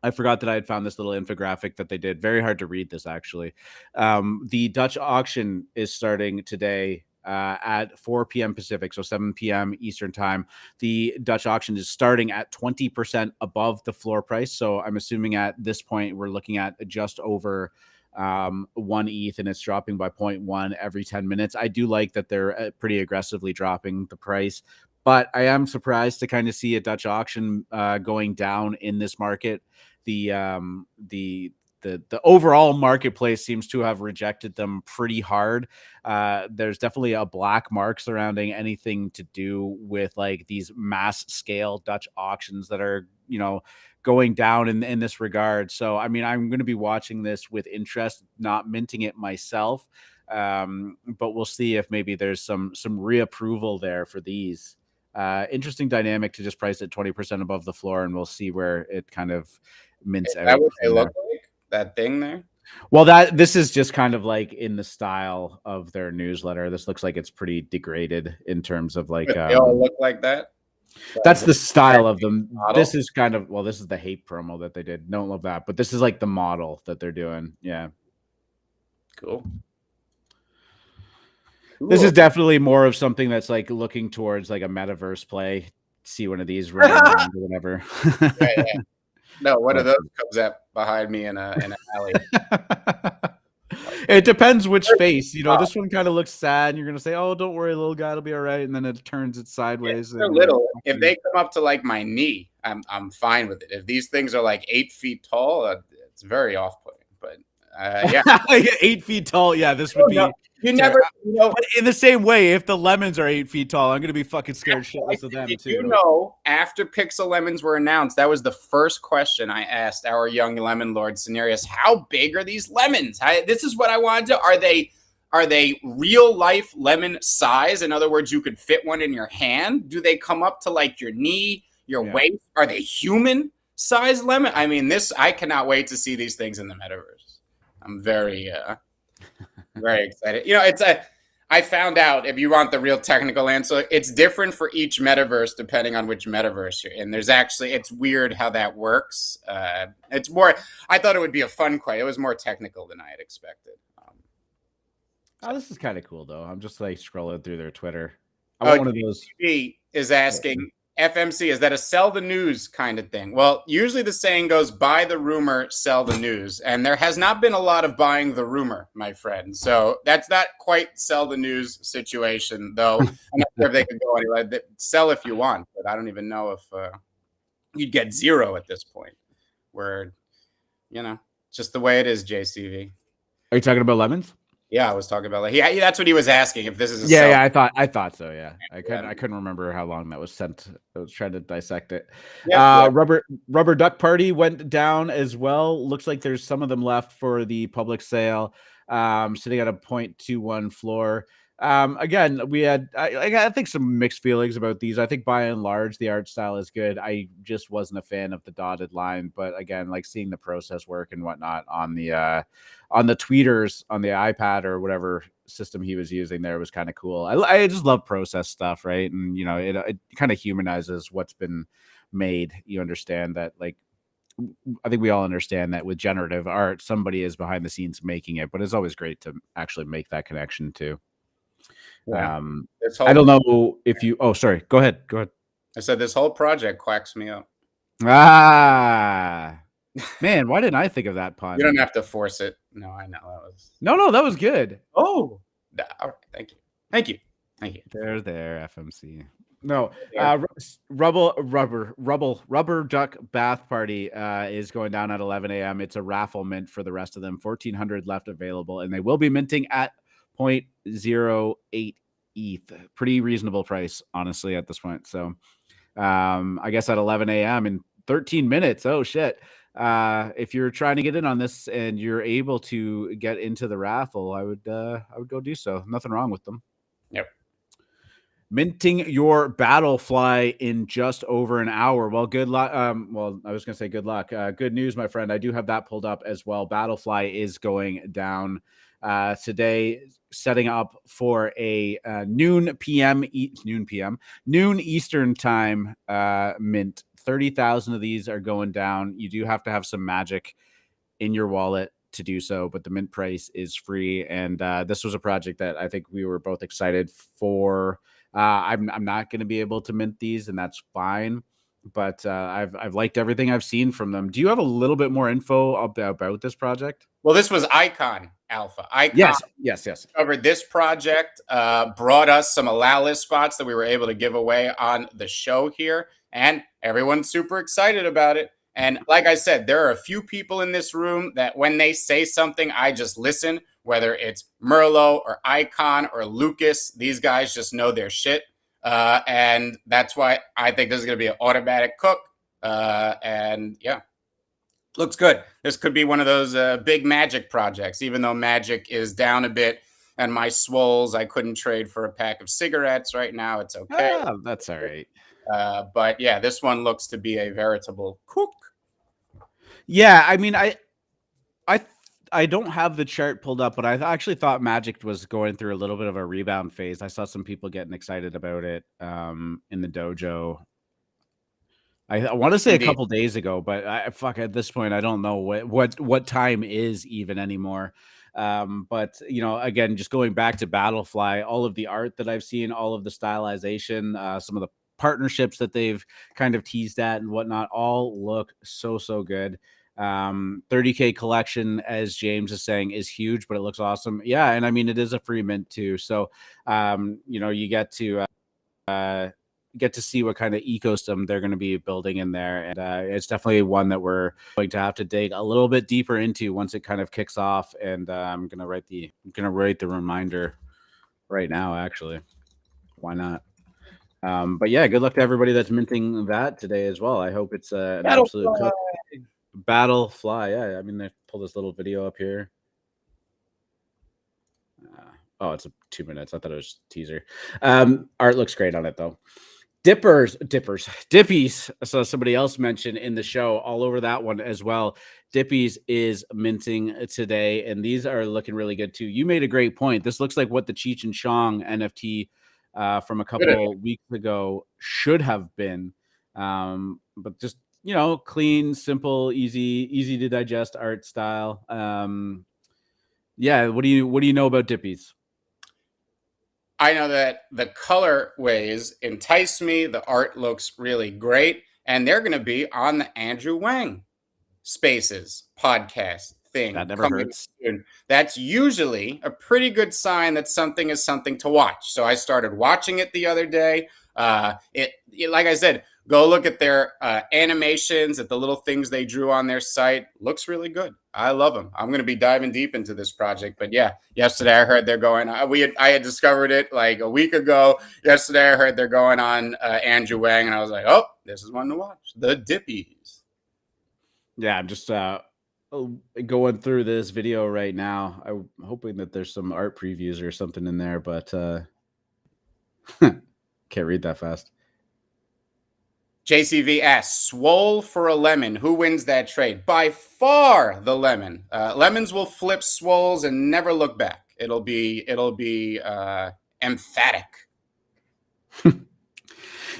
I forgot that I had found this little infographic that they did. Very hard to read this, actually. The Dutch auction is starting today at 4 p.m. Pacific, so 7 p.m. Eastern time. The Dutch auction is starting at 20% above the floor price. So I'm assuming at this point we're looking at just over 1 ETH, and it's dropping by 0.1 every 10 minutes. I do like that they're pretty aggressively dropping the price, but I am surprised to kind of see a Dutch auction going down in this market. The overall marketplace seems to have rejected them pretty hard. There's definitely a black mark surrounding anything to do with like these mass scale Dutch auctions that are, going down in this regard. So, I mean, I'm going to be watching this with interest, not minting it myself. But we'll see if maybe there's some reapproval there for these. Interesting dynamic to just price it 20% above the floor, and we'll see where it kind of mints out. Is that what they look like? That thing there? Well, this is just kind of like in the style of their newsletter. This looks like it's pretty degraded in terms of like. They all look like that. That's the style of them. Model? This is kind of, well, this is the hate promo that they did. Don't love that, but this is like the model that they're doing. Yeah. Cool. This is definitely more of something that's like looking towards like a metaverse play. See one of these running around or whatever. Yeah. No, one of those comes up behind me in an alley. It depends which face. This one kind of looks sad, and you're gonna say, "Oh, don't worry, little guy, it'll be all right." And then it turns it sideways. They're little. If they come up to like my knee, I'm fine with it. If these things are like 8 feet tall, it's very off-putting. But yeah, 8 feet tall. Yeah, this would be. No. You never, but in the same way, if the lemons are 8 feet tall, I'm going to be fucking scared shitless of them too. After Pixel Lemons were announced, that was the first question I asked our young lemon lord Cenarius. How big are these lemons? This is what I wanted to. Are they real life lemon size? In other words, you could fit one in your hand. Do they come up to like your knee, your waist? Are they human size lemon? I mean, I cannot wait to see these things in the metaverse. I'm very very excited. I found out, if you want the real technical answer, it's different for each metaverse depending on which metaverse you're in. It's weird how that works. It's more, I thought it would be a fun question. It was more technical than I had expected. This is kind of cool though. I'm just like scrolling through their Twitter. One of those is asking, FMC, is that a sell the news kind of thing? Well, usually the saying goes, buy the rumor, sell the news. And there has not been a lot of buying the rumor, my friend. So that's not quite sell the news situation, though. I'm not sure if they could go anyway. Sell if you want, but I don't even know if you'd get zero at this point. Where, just the way it is, JCV. Are you talking about lemons? Yeah, I was talking about that's what he was asking, if this is a I thought so. Yeah, I couldn't remember how long that was sent. I was trying to dissect it. Yeah, Rubber Duck Party went down as well. Looks like there's some of them left for the public sale. Sitting at a 0.21 floor. Again, we had I think some mixed feelings about these. I think by and large the art style is good. I just wasn't a fan of the dotted line, but again, like seeing the process work and whatnot on the tweeters on the iPad or whatever system he was using there was kind of cool. I just love process stuff, right? And it kind of humanizes what's been made. You understand that, like, I think we all understand that with generative art, somebody is behind the scenes making it, but it's always great to actually make that connection too. Yeah. I don't know if you. Oh, sorry. Go ahead. I said this whole project quacks me up. Man, why didn't I think of that pun? You don't have to force it. No, I know that was. No, that was good. Oh, all right. Thank you. Thank you. Thank you. There, FMC. No, Rubber Duck Bath Party is going down at 11 a.m. It's a raffle mint for the rest of them. 1,400 left available, and they will be minting at 0.08 ETH. Pretty reasonable price, honestly, at this point. So I guess at 11 a.m. in 13 minutes. Oh, shit. If you're trying to get in on this and you're able to get into the raffle, I would go do so. Nothing wrong with them. Yep. Minting your Battlefly in just over an hour. Well, good luck. Well, I was going to say good luck. Good news, my friend. I do have that pulled up as well. Battlefly is going down today, setting up for a noon Eastern time mint. 30,000 of these are going down. You do have to have some magic in your wallet to do so, but the mint price is free. And this was a project that I think we were both excited for. I'm not going to be able to mint these, and that's fine. But I've liked everything I've seen from them. Do you have a little bit more info about this project? Well, this was Icon Alpha. Icon yes. Covered this project, brought us some Alalis spots that we were able to give away on the show here, and everyone's super excited about it. And like I said, there are a few people in this room that when they say something, I just listen, whether it's Merlot or Icon or Lucas. These guys just know their shit. And that's why I think this is going to be an automatic cook. And yeah, looks good. This could be one of those big Magic projects, even though Magic is down a bit. And my swoles, I couldn't trade for a pack of cigarettes right now. It's okay. That's all right. But yeah, this one looks to be a veritable cook. Yeah, I mean, I don't have the chart pulled up, but I actually thought Magic was going through a little bit of a rebound phase. I saw some people getting excited about it in the dojo. I want to say a couple days ago, but at this point, I don't know what time is even anymore. But again, just going back to Battlefly, all of the art that I've seen, all of the stylization, some of the partnerships that they've kind of teased at and whatnot, all look so good. 30K collection, as James is saying, is huge, but it looks awesome. Yeah, and I mean it is a free mint too, so you get to see what kind of ecosystem they're going to be building in there, and it's definitely one that we're going to have to dig a little bit deeper into once it kind of kicks off. And I'm gonna write the reminder right now. Actually, why not? But yeah, good luck to everybody that's minting that today as well. I hope it's an absolute cook. Battlefly. Yeah, I mean they pulled this little video up here. Oh, it's 2 minutes. I thought it was a teaser. Art looks great on it though. Dippies. So somebody else mentioned in the show, all over that one as well. Dippies is minting today, and these are looking really good too. You made a great point. This looks like what the Cheech and Chong NFT from a couple weeks ago should have been, but just clean, simple, easy to digest art style. Yeah, what do you know about Dippies? I know that the colorways entice me. The art looks really great, and they're going to be on the Andrew Wang Spaces podcast thing. That never hurts. Soon. That's usually a pretty good sign that something is something to watch. So I started watching it the other day. It like I said, go look at their animations, at the little things they drew on their site. Looks really good. I love them. I'm going to be diving deep into this project. But yeah, yesterday I heard they're going. I had discovered it like a week ago. Yesterday I heard they're going on Andrew Wang, and I was like, oh, this is one to watch. The Dippies. Yeah, I'm just going through this video right now. I'm hoping that there's some art previews or something in there, but can't read that fast. JCV asks, swole for a lemon. Who wins that trade? By far the lemon. Lemons will flip swoles and never look back. It'll be emphatic.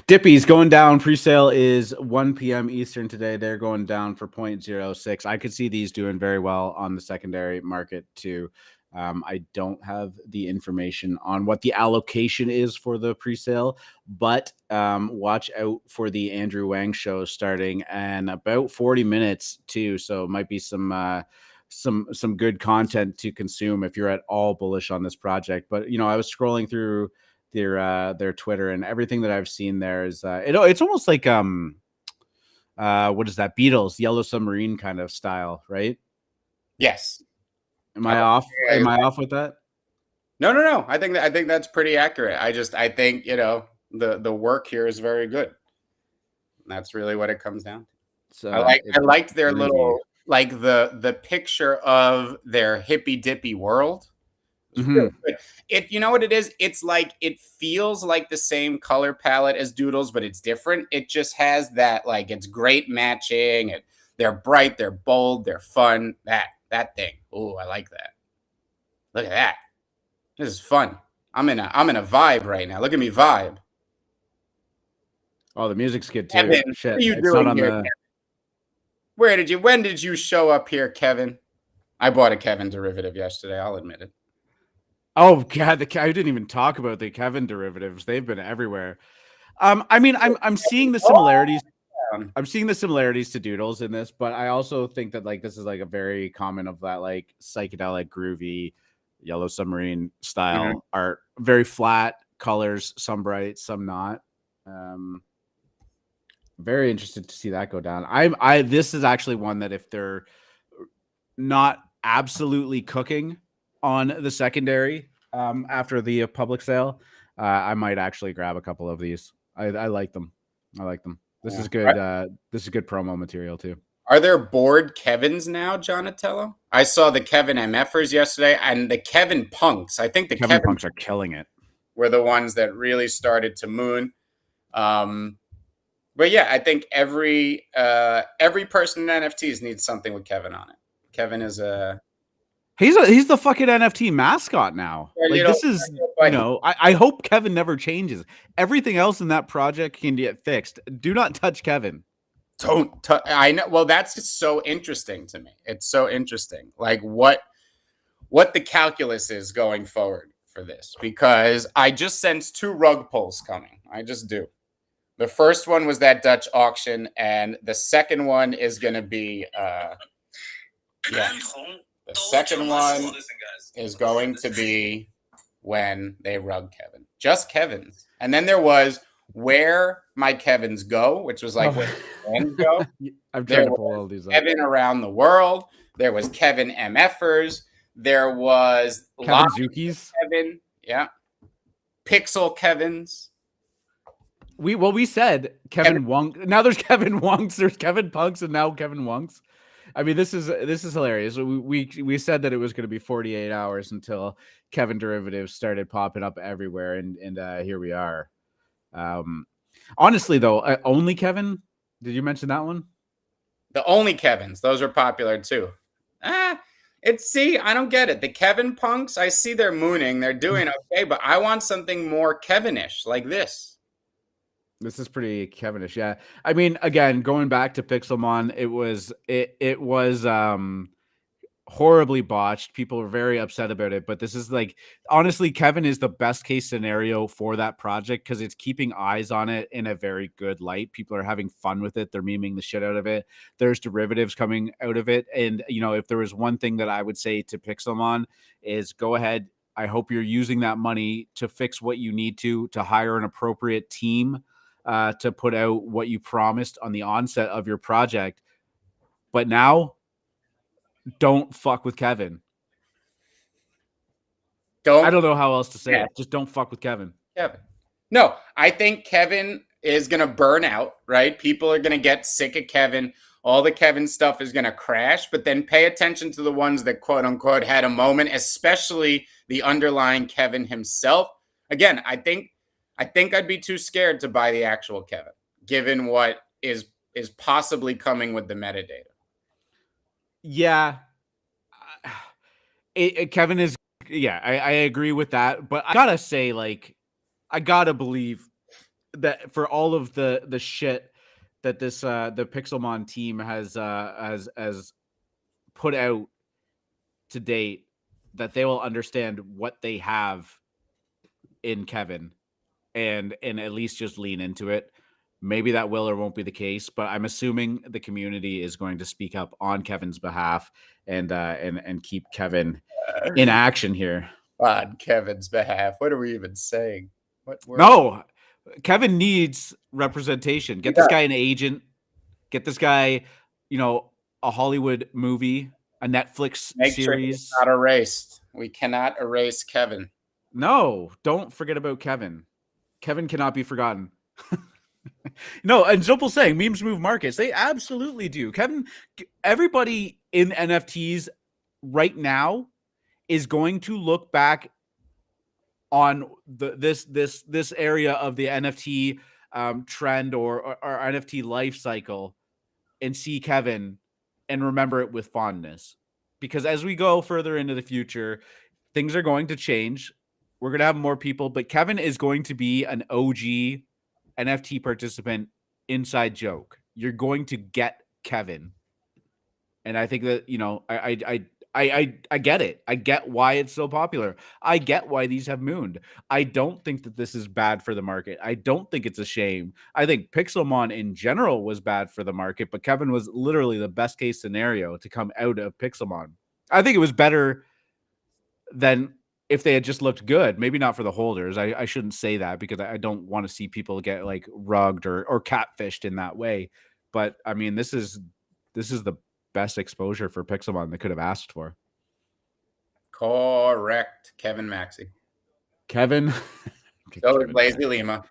Dippies going down. Pre-sale is 1 p.m. Eastern today. They're going down for 0.06. I could see these doing very well on the secondary market too. I don't have the information on what the allocation is for the pre-sale, but watch out for the Andrew Wang show starting in about 40 minutes too. So it might be some some good content to consume if you're at all bullish on this project. But I was scrolling through their Twitter, and everything that I've seen there is it's almost like what is that, Beatles Yellow Submarine kind of style, right? Yes. Am I off? Am I off with that? No. I think that's pretty accurate. I think the work here is very good. That's really what it comes down to. So I liked their little, like the picture of their hippy dippy world. Really good. You know what it is? It's like, it feels like the same color palette as Doodles, but it's different. It just has that, like, it's great matching, and they're bright, they're bold, they're fun. That thing. Oh, I like that. Look at that. This is fun. I'm in a vibe right now. Look at me vibe. Oh, the music's good too. Kevin, Shit, what are you doing here, Kevin? When did you show up here, Kevin? I bought a Kevin derivative yesterday, I'll admit it. Oh God, I didn't even talk about the Kevin derivatives. They've been everywhere. I mean, I'm seeing the similarities. I'm seeing the similarities to Doodles in this, but I also think that, like, this is like a very common of that, like, psychedelic, groovy Yellow Submarine style art. Very flat colors, some bright, some not. Very interested to see that go down. This is actually one that, if they're not absolutely cooking on the secondary after the public sale, I might actually grab a couple of these. I like them. This is good. This is good promo material too. Are there board Kevins now, Jonatello? I saw the Kevin MFers yesterday, and the Kevin Punks. I think the Kevin Punks are killing it. Were the ones that really started to moon. But yeah, I think every person in NFTs needs something with Kevin on it. Kevin is he's the fucking NFT mascot now. Like, this is, I hope Kevin never changes. Everything else in that project can get fixed. Do not touch Kevin. I know. Well, that's just so interesting to me. It's so interesting, like what the calculus is going forward for this, because I just sense 2 rug pulls coming. I just do. The first one was that Dutch auction, and the second one is going to be the second one is going to be when they rug Kevin. Just Kevin's. And then there was Where My Kevins Go, which was like where Kevins go. I'm trying to pull all these up. Kevin Around the World. There was Kevin MFers. There was Kevin Zukis. Kevin, yeah. Pixel Kevins. We said Kevin Wong. Now there's Kevin Wonks. There's Kevin Punks, and now Kevin Wonks. I mean, this is hilarious. We said that it was going to be 48 hours until Kevin derivatives started popping up everywhere, and here we are. Honestly, though, only Kevin. Did you mention that one? The only Kevins. Those are popular too. I don't get it. The Kevin Punks, I see they're mooning. They're doing okay, but I want something more Kevinish like this. This is pretty Kevinish, yeah. I mean, again, going back to Pixelmon, it was horribly botched. People were very upset about it, but this is, like, honestly, Kevin is the best case scenario for that project because it's keeping eyes on it in a very good light. People are having fun with it. They're memeing the shit out of it. There's derivatives coming out of it. And, if there was one thing that I would say to Pixelmon is, go ahead. I hope you're using that money to fix what you need to hire an appropriate team to put out what you promised on the onset of your project. But now, don't fuck with Kevin. I don't know how else to say it. Just don't fuck with Kevin. No, I think Kevin is going to burn out, right? People are going to get sick of Kevin. All the Kevin stuff is going to crash, but then pay attention to the ones that, quote unquote, had a moment, especially the underlying Kevin himself. Again, I think I'd be too scared to buy the actual Kevin, given what is possibly coming with the metadata. Yeah. Kevin is, yeah, I agree with that. But I gotta say, like, I gotta believe that for all of the shit that this the Pixelmon team has put out to date, that they will understand what they have in Kevin and at least just lean into it. Maybe that will or won't be the case, but I'm assuming the community is going to speak up on Kevin's behalf and keep Kevin in action here. On Kevin's behalf. What are we even saying? No, Kevin needs representation. Get this guy an agent. Get this guy, a Hollywood movie, a Netflix Make series. Sure he's not erased. We cannot erase Kevin. No, don't forget about Kevin. Kevin cannot be forgotten. No, and Zopal's saying memes move markets. They absolutely do. Kevin, everybody in NFTs right now is going to look back on this area of the NFT trend or NFT life cycle and see Kevin and remember it with fondness. Because as we go further into the future, things are going to change. We're going to have more people, but Kevin is going to be an OG NFT participant. Inside joke. You're going to get Kevin. And I think that, I get it. I get why it's so popular. I get why these have mooned. I don't think that this is bad for the market. I don't think it's a shame. I think Pixelmon in general was bad for the market, but Kevin was literally the best case scenario to come out of Pixelmon. I think it was better than if they had just looked good. Maybe not for the holders. I shouldn't say that because I don't want to see people get like rugged or catfished in that way. But I mean, this is the best exposure for Pixelmon they could have asked for. Correct. Kevin Maxey. Kevin. So is Lazy Lima.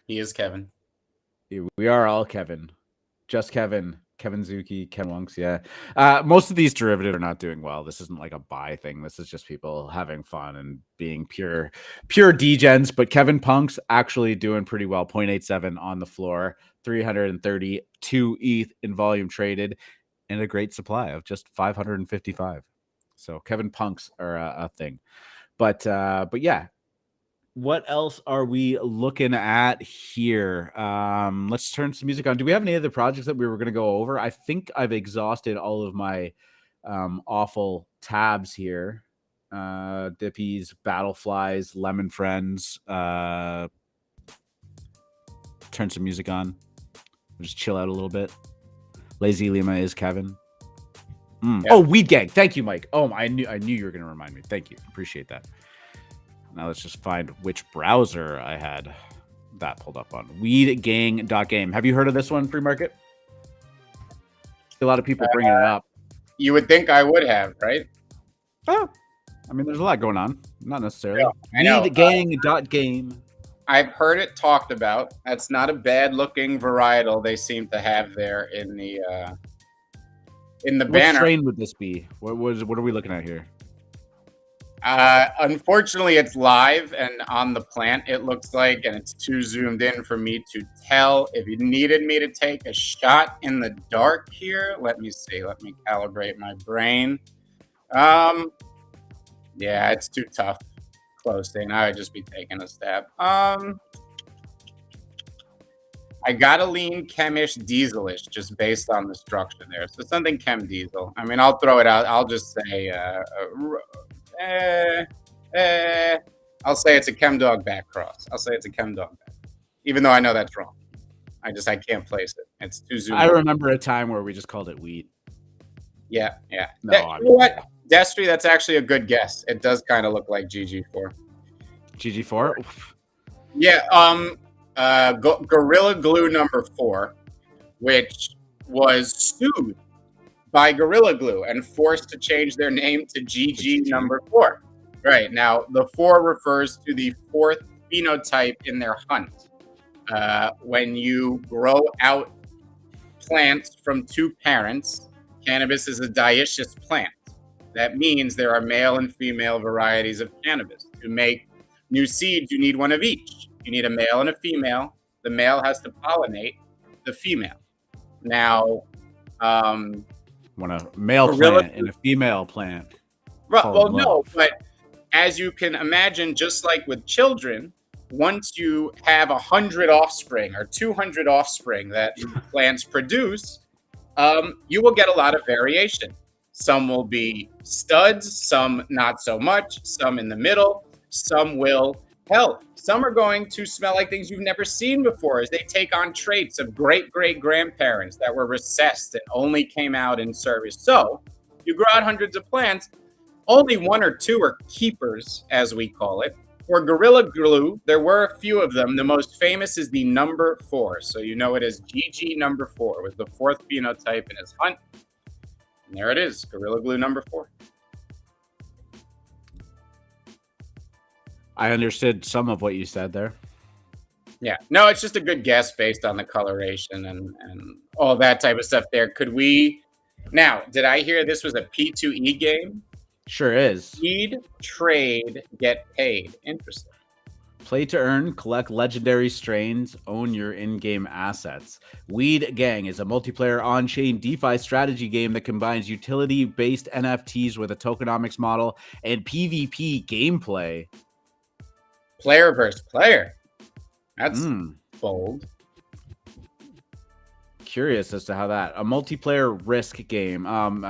He is Kevin. We are all Kevin. Just Kevin. Kevin Zuki, Ken Wonks, yeah. Most of these derivatives are not doing well. This isn't like a buy thing. This is just people having fun and being pure degens. But Kevin Punk's actually doing pretty well. 0.87 on the floor, 332 ETH in volume traded, and a great supply of just 555. So Kevin Punks are a thing. But yeah. What else are we looking at here? Let's turn some music on. Do we have any other projects that we were going to go over? I think I've exhausted all of my awful tabs here. Dippies, Battleflies, Lemon Friends. Turn some music on. Just chill out a little bit. Lazy Lima is Kevin. Yeah. Oh, Weed Gang. Thank you, Mike. Oh, I knew you were going to remind me. Thank you. Appreciate that. Now let's just find which browser I had that pulled up on. Weedgang.game. Have you heard of this one, Free Market? A lot of people bringing it up. You would think I would have, right? Oh, I mean, there's a lot going on. Not necessarily. Yeah, Weedgang.game. I've heard it talked about. That's not a bad-looking varietal they seem to have there in the banner. What strain would this be? What are we looking at here? Unfortunately, it's live and on the plant, it looks like, and it's too zoomed in for me to tell. If you needed me to take a shot in the dark here, let me see. Let me calibrate my brain. Yeah, it's too tough. Close thing. I would just be taking a stab. I gotta lean chemish dieselish just based on the structure there. So something chem diesel. I mean, I'll throw it out. I'll just say I'll say it's a ChemDog back cross. I'll say it's a ChemDog back, even though I know that's wrong. I can't place it. It's too zoomed. I remember a time where we just called it wheat. Yeah. No, you know what, Destry? That's actually a good guess. It does kind of look like GG4. GG4. Yeah. Gorilla Glue number 4, which was sued by Gorilla Glue and forced to change their name to GG number 4. Right. Now, the 4 refers to the 4th phenotype in their hunt. When you grow out plants from 2 parents, cannabis is a dioecious plant. That means there are male and female varieties of cannabis. To make new seeds, you need one of each. You need a male and a female. The male has to pollinate the female. Now, want a male plant and a female plant. Well, no, but as you can imagine, just like with children, once you have 100 offspring or 200 offspring that plants produce, you will get a lot of variation. Some will be studs, some not so much, some in the middle, some will Hell, some are going to smell like things you've never seen before as they take on traits of great-great-grandparents that were recessed and only came out in service. So, you grow out hundreds of plants, only one or two are keepers, as we call it. For Gorilla Glue, there were a few of them. The most famous is the number 4. So you know it as GG number 4, was the 4th phenotype in his hunt. And there it is, Gorilla Glue number 4. I understood some of what you said there. Yeah, no, it's just a good guess based on the coloration and all that type of stuff there. Could we... Now, did I hear this was a P2E game? Sure is. Feed, trade, get paid. Interesting. Play to earn, collect legendary strains, own your in-game assets. Weed Gang is a multiplayer on-chain DeFi strategy game that combines utility-based NFTs with a tokenomics model and PvP gameplay. Player versus player. That's bold. Curious as to how that a multiplayer risk game.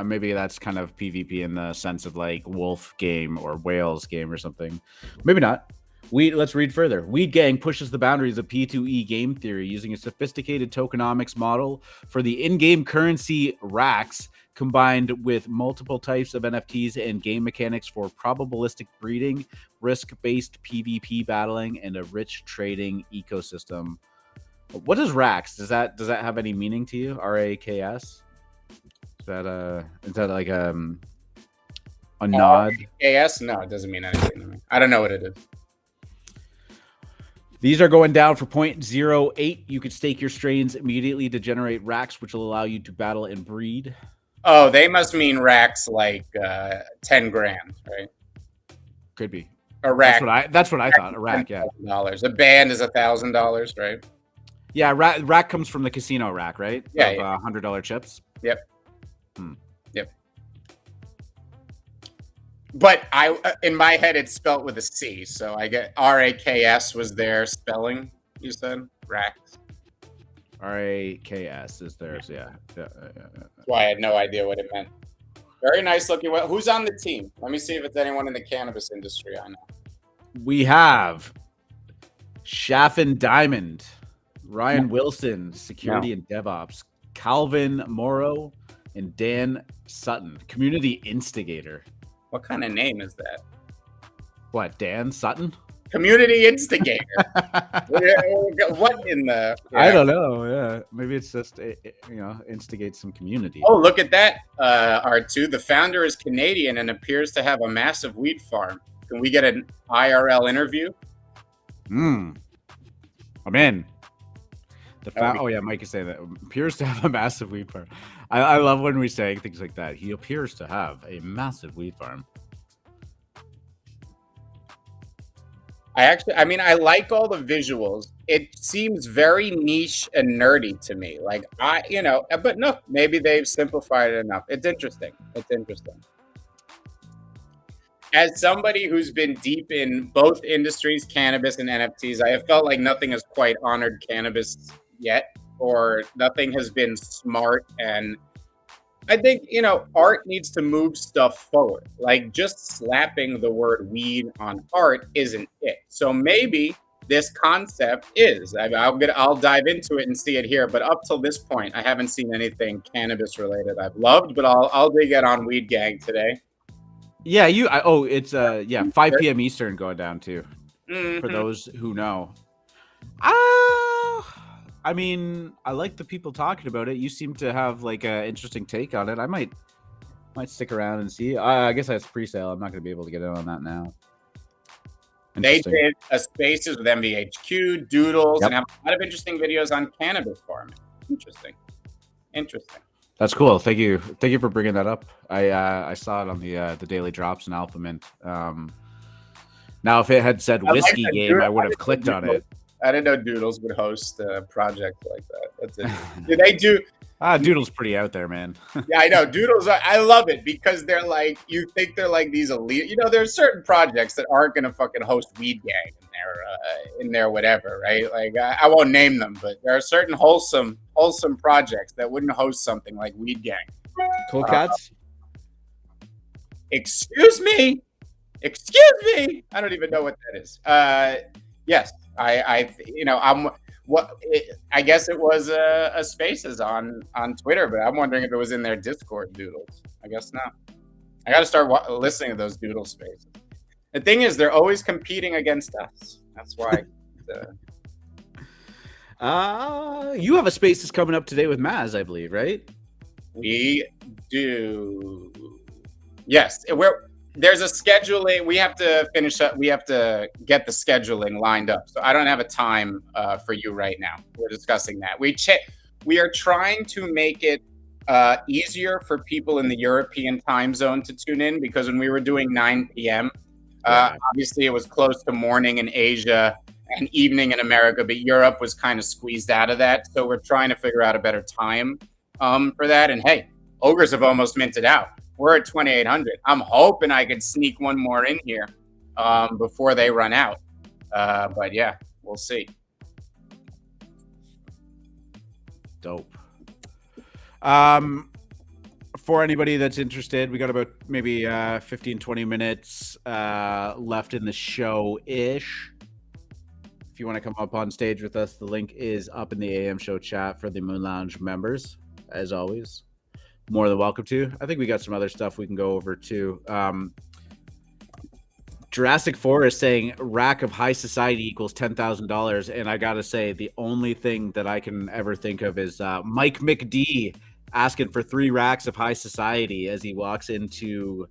Maybe that's kind of PvP in the sense of like wolf game or whales game or something. Maybe not. Let's read further. Weed Gang pushes the boundaries of P2E game theory using a sophisticated tokenomics model for the in-game currency racks, combined with multiple types of NFTs and game mechanics for probabilistic breeding, risk-based PvP battling, and a rich trading ecosystem. What is racks? Does that have any meaning to you? RAKS? Is that like a nod? RAKS? No, it doesn't mean anything to me. I don't know what it is. These are going down for 0.08. You could stake your strains immediately to generate racks, which will allow you to battle and breed. Oh, they must mean racks like 10 grand, right? Could be. A rack. That's what I thought. A rack, yeah. A band is $1,000, right? Yeah, rack comes from the casino rack, right? Yeah, of, $100 chips. Yep. Yep. But in my head, it's spelt with a C, so I get RAKS was their spelling. You said racks. RAKS is theirs, yeah. That's why I had no idea what it meant. Very nice looking. Who's on the team? Let me see if it's anyone in the cannabis industry I know. We have Shaffin Diamond, Ryan Wilson, Security and DevOps, Calvin Morrow, and Dan Sutton, Community Instigator. What kind of name is that? What, Dan Sutton? Community Instigator. What in the... Yeah. I don't know, yeah. Maybe it's just, instigate some community. Oh, look at that, R2. The founder is Canadian and appears to have a massive weed farm. Can we get an IRL interview? I'm in. Oh yeah, Mike is saying that. Appears to have a massive weed farm. I love when we say things like that. He appears to have a massive weed farm. I like all the visuals. It seems very niche and nerdy to me. But no, maybe they've simplified it enough. It's interesting. As somebody who's been deep in both industries, cannabis and NFTs, I have felt like nothing has quite honored cannabis yet, or nothing has been smart. And I think, art needs to move stuff forward. Like just slapping the word weed on art isn't it. So maybe this concept is. I'll dive into it and see it here. But up till this point, I haven't seen anything cannabis related I've loved. But I'll dig in on Weed Gang today. Yeah, it's 5 p.m. Eastern going down too. For those who know. I like the people talking about it. You seem to have like an interesting take on it. I might stick around and see. I guess that's pre-sale. I'm not going to be able to get in on that now. They did a Spaces with MVHQ, Doodles, and have a lot of interesting videos on cannabis farming. Interesting. That's cool. Thank you for bringing that up. I saw it on the daily drops in AlphaMint. Now, if it had said whiskey game, I would have clicked on it. I didn't know Doodles would host a project like that. That's it. Do they do? Doodles pretty out there, man. Yeah, I know. Doodles, I love it because they're like, you think they're like these elite. There's certain projects that aren't going to fucking host Weed Gang in their whatever, right? Like, I won't name them, but there are certain wholesome projects that wouldn't host something like Weed Gang. Cool Cats? Excuse me. Excuse me. I don't even know what that is. Yes, I guess it was a Spaces on Twitter, but I'm wondering if it was in their Discord, Doodles. I guess not. I got to start listening to those Doodle Spaces. The thing is, they're always competing against us. That's why. You have a Spaces coming up today with Maz, I believe, right? We do. Yes, there's a scheduling. We have to finish up. We have to get the scheduling lined up. So I don't have a time for you right now. We're discussing that. We are trying to make it easier for people in the European time zone to tune in, because when we were doing 9 p.m., obviously it was close to morning in Asia and evening in America, but Europe was kind of squeezed out of that. So we're trying to figure out a better time for that. And hey, ogres have almost minted out. We're at 2,800. I'm hoping I could sneak one more in here before they run out. But yeah, we'll see. Dope. For anybody that's interested, we got about maybe 15, 20 minutes left in the show-ish. If you want to come up on stage with us, the link is up in the AM show chat for the Moon Lounge members, as always. More than welcome to. I think we got some other stuff we can go over too. Jurassic Forest saying rack of high society equals $10,000, and I gotta say the only thing that I can ever think of is Mike McD asking for 3 racks of high society as he walks into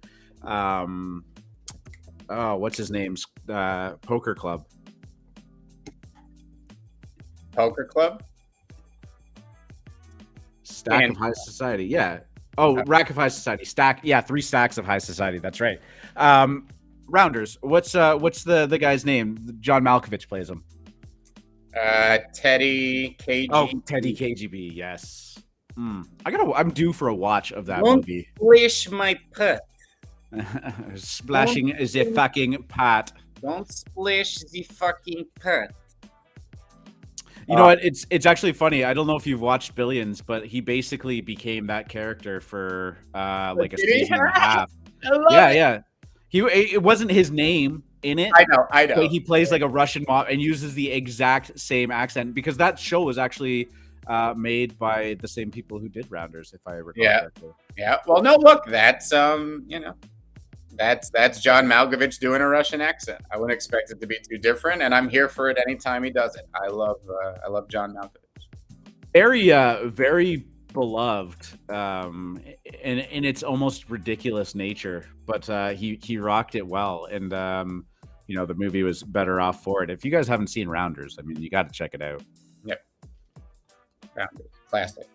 what's his name's poker club. Poker club? Stack of high society. Yeah. Oh, rack of high society. Stack. Yeah, 3 stacks of high society. That's right. Rounders. What's the guy's name? John Malkovich plays him. Teddy KGB. Oh, Teddy KGB. Yes. I'm due for a watch of that movie. Splish my putt. Splashing is a fucking pot. Don't splish the fucking putt. You know what? It's actually funny. I don't know if you've watched Billions, but he basically became that character for like a season and a half. Yeah. It wasn't his name in it. I know. But he plays like a Russian mob and uses the exact same accent, because that show was actually made by the same people who did Rounders, if I recall correctly. Yeah. Well, no, look, that's that's John Malkovich doing a Russian accent. I wouldn't expect it to be too different, and I'm here for it anytime he does it. I love John Malkovich. Very beloved, in its almost ridiculous nature, but he rocked it well, and the movie was better off for it. If you guys haven't seen Rounders, I mean, you got to check it out. Yep, Rounders, classic.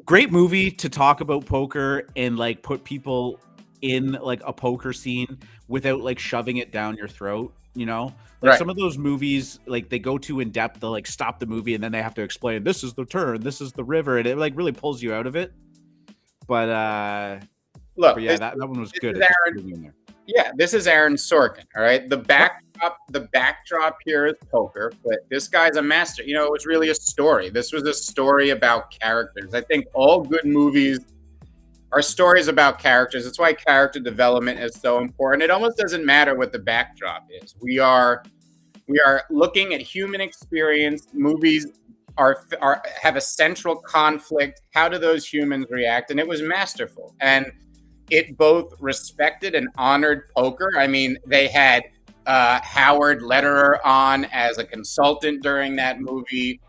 Great movie to talk about poker and like put people in like a poker scene without like shoving it down your throat, like some of those movies, like they go too in depth, they'll like stop the movie and then they have to explain, this is the turn, this is the river, and it like really pulls you out of it. But look, that one was good. This is Aaron Sorkin. All right, the backdrop here is poker, but this guy's a master. It was really a story. This was a story about characters. I think all good movies are stories about characters. That's why character development is so important. It almost doesn't matter what the backdrop is. We are looking at human experience. Movies have a central conflict. How do those humans react? And it was masterful. And it both respected and honored poker. I mean, they had Howard Lederer on as a consultant during that movie.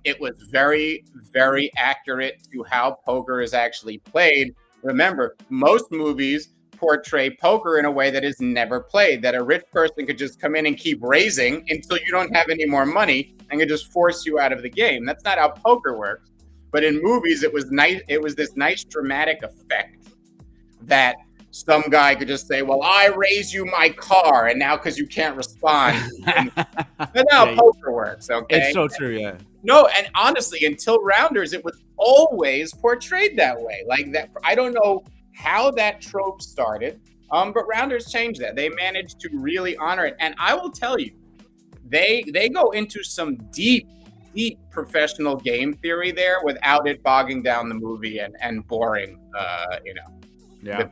It was very, very accurate to how poker is actually played. Remember, most movies portray poker in a way that is never played, that a rich person could just come in and keep raising until you don't have any more money and could just force you out of the game. That's not how poker works. But in movies, it was nice. It was this nice dramatic effect that some guy could just say, well, I raise you my car, and now because you can't respond. That's how poker works, okay? It's so true, yeah. No, and honestly, until Rounders, it was always portrayed that way. Like that, I don't know how that trope started, but Rounders changed that. They managed to really honor it. And I will tell you, they go into some deep professional game theory there without it bogging down the movie and boring, Yeah.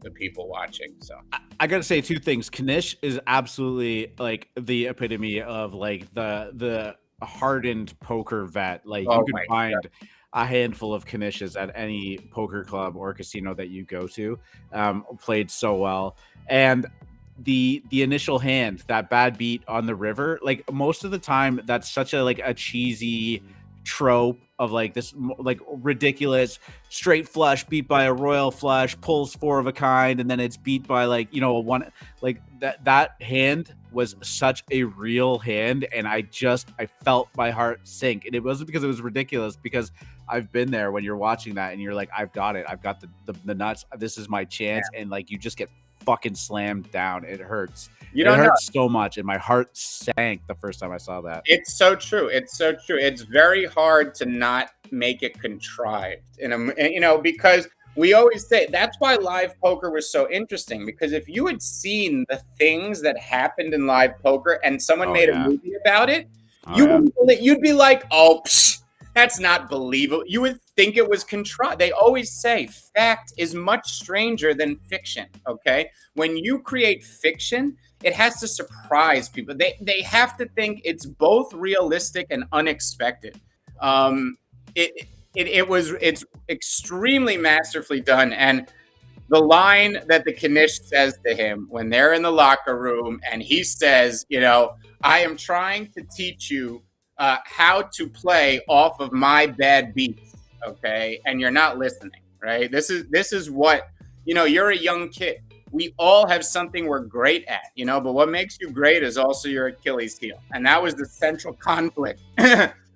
the people watching. So I gotta say two things. Kanish is absolutely like the epitome of like the hardened poker vet. Like you oh can my god, find a handful of Kanishes at any poker club or casino that you go to. Played so well, and the initial hand, that bad beat on the river. Like most of the time, that's such a like a cheesy trope of like this like ridiculous straight flush beat by a royal flush, pulls four of a kind, and then it's beat by like, you know, a one. Like that hand was such a real hand, and I felt my heart sink. And it wasn't because it was ridiculous, because I've been there when you're watching that and you're like, I've got it, I've got the nuts, this is my chance. yeah. And like you just get fucking slammed down. It hurts. You It don't know. hurts so much, and my heart sank the first time I saw that. It's so true. It's so true. It's very hard to not make it contrived, because we always say that's why live poker was so interesting. Because if you had seen the things that happened in live poker and someone Oh, made yeah. a movie about it, Oh, you yeah. wouldn't believe, you'd be like, "Oh, that's not believable." You would think it was contrived. They always say fact is much stranger than fiction. Okay, when you create fiction, it has to surprise people. They have to think it's both realistic and unexpected. It's extremely masterfully done. And the line that the Knish says to him when they're in the locker room, and he says, I am trying to teach you how to play off of my bad beats, okay? And you're not listening, right? This is what, you're a young kid. We all have something we're great at, but what makes you great is also your Achilles heel. And that was the central conflict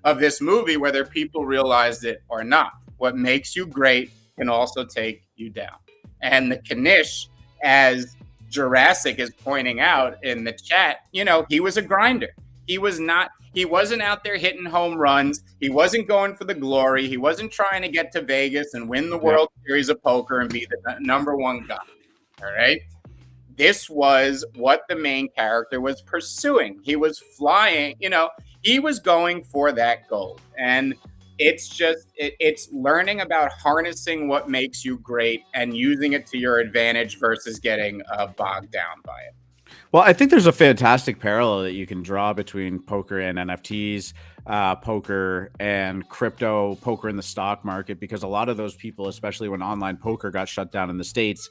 of this movie, whether people realized it or not. What makes you great can also take you down. And the Knish, as Jurassic is pointing out in the chat, he was a grinder. He wasn't out there hitting home runs. He wasn't going for the glory. He wasn't trying to get to Vegas and win the World Series of Poker and be the number one guy. All right. This was what the main character was pursuing. He was flying, he was going for that goal. And it's learning about harnessing what makes you great and using it to your advantage versus getting bogged down by it. Well, I think there's a fantastic parallel that you can draw between poker and NFTs, poker and crypto, poker in the stock market, because a lot of those people, especially when online poker got shut down in the States,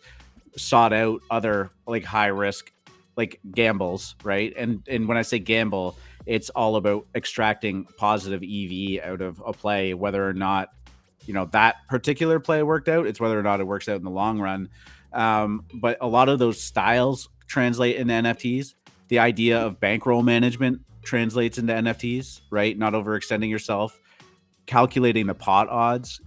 sought out other like high risk like gambles, right? And when I say gamble, it's all about extracting positive EV out of a play, whether or not that particular play worked out. It's whether or not it works out in the long run. But a lot of those styles translate into NFTs. The idea of bankroll management translates into NFTs, right? Not overextending yourself, calculating the pot odds,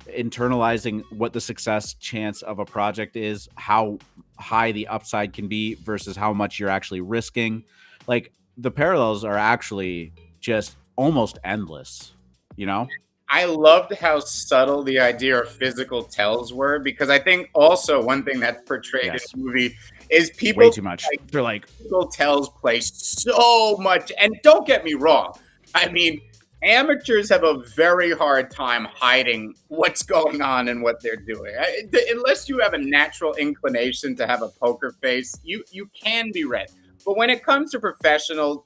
internalizing what the success chance of a project is, how high the upside can be versus how much you're actually risking. Like the parallels are actually just almost endless, I loved how subtle the idea of physical tells were, because I think also one thing that's portrayed in the movie is people way too much. They're like physical tells play so much. And don't get me wrong, I mean, amateurs have a very hard time hiding what's going on and what they're doing. Unless you have a natural inclination to have a poker face, you can be read. But when it comes to professionals,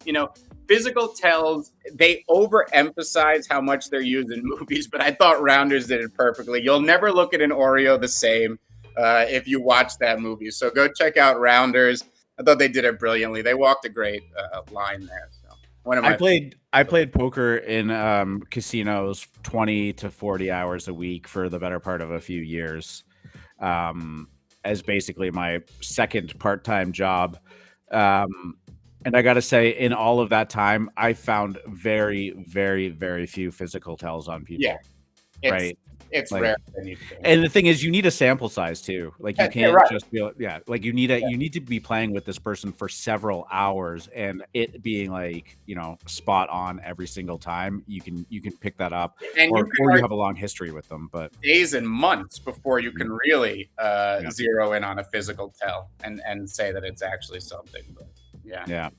physical tells, they overemphasize how much they're used in movies, but I thought Rounders did it perfectly. You'll never look at an Oreo the same if you watch that movie. So go check out Rounders. I thought they did it brilliantly. They walked a great line there. So I played poker in casinos 20 to 40 hours a week for the better part of a few years, as basically my second part-time job. And I got to say, in all of that time, I found very, very, very few physical tells on people. Yeah, right. It's like, rare than you think. And the thing is, you need a sample size too. Like you can't just be like you need to be playing with this person for several hours, and it being like spot on every single time. You can pick that up, and or you have a long history with them, but days and months before you can really zero in on a physical tell and say that it's actually something. But, yeah.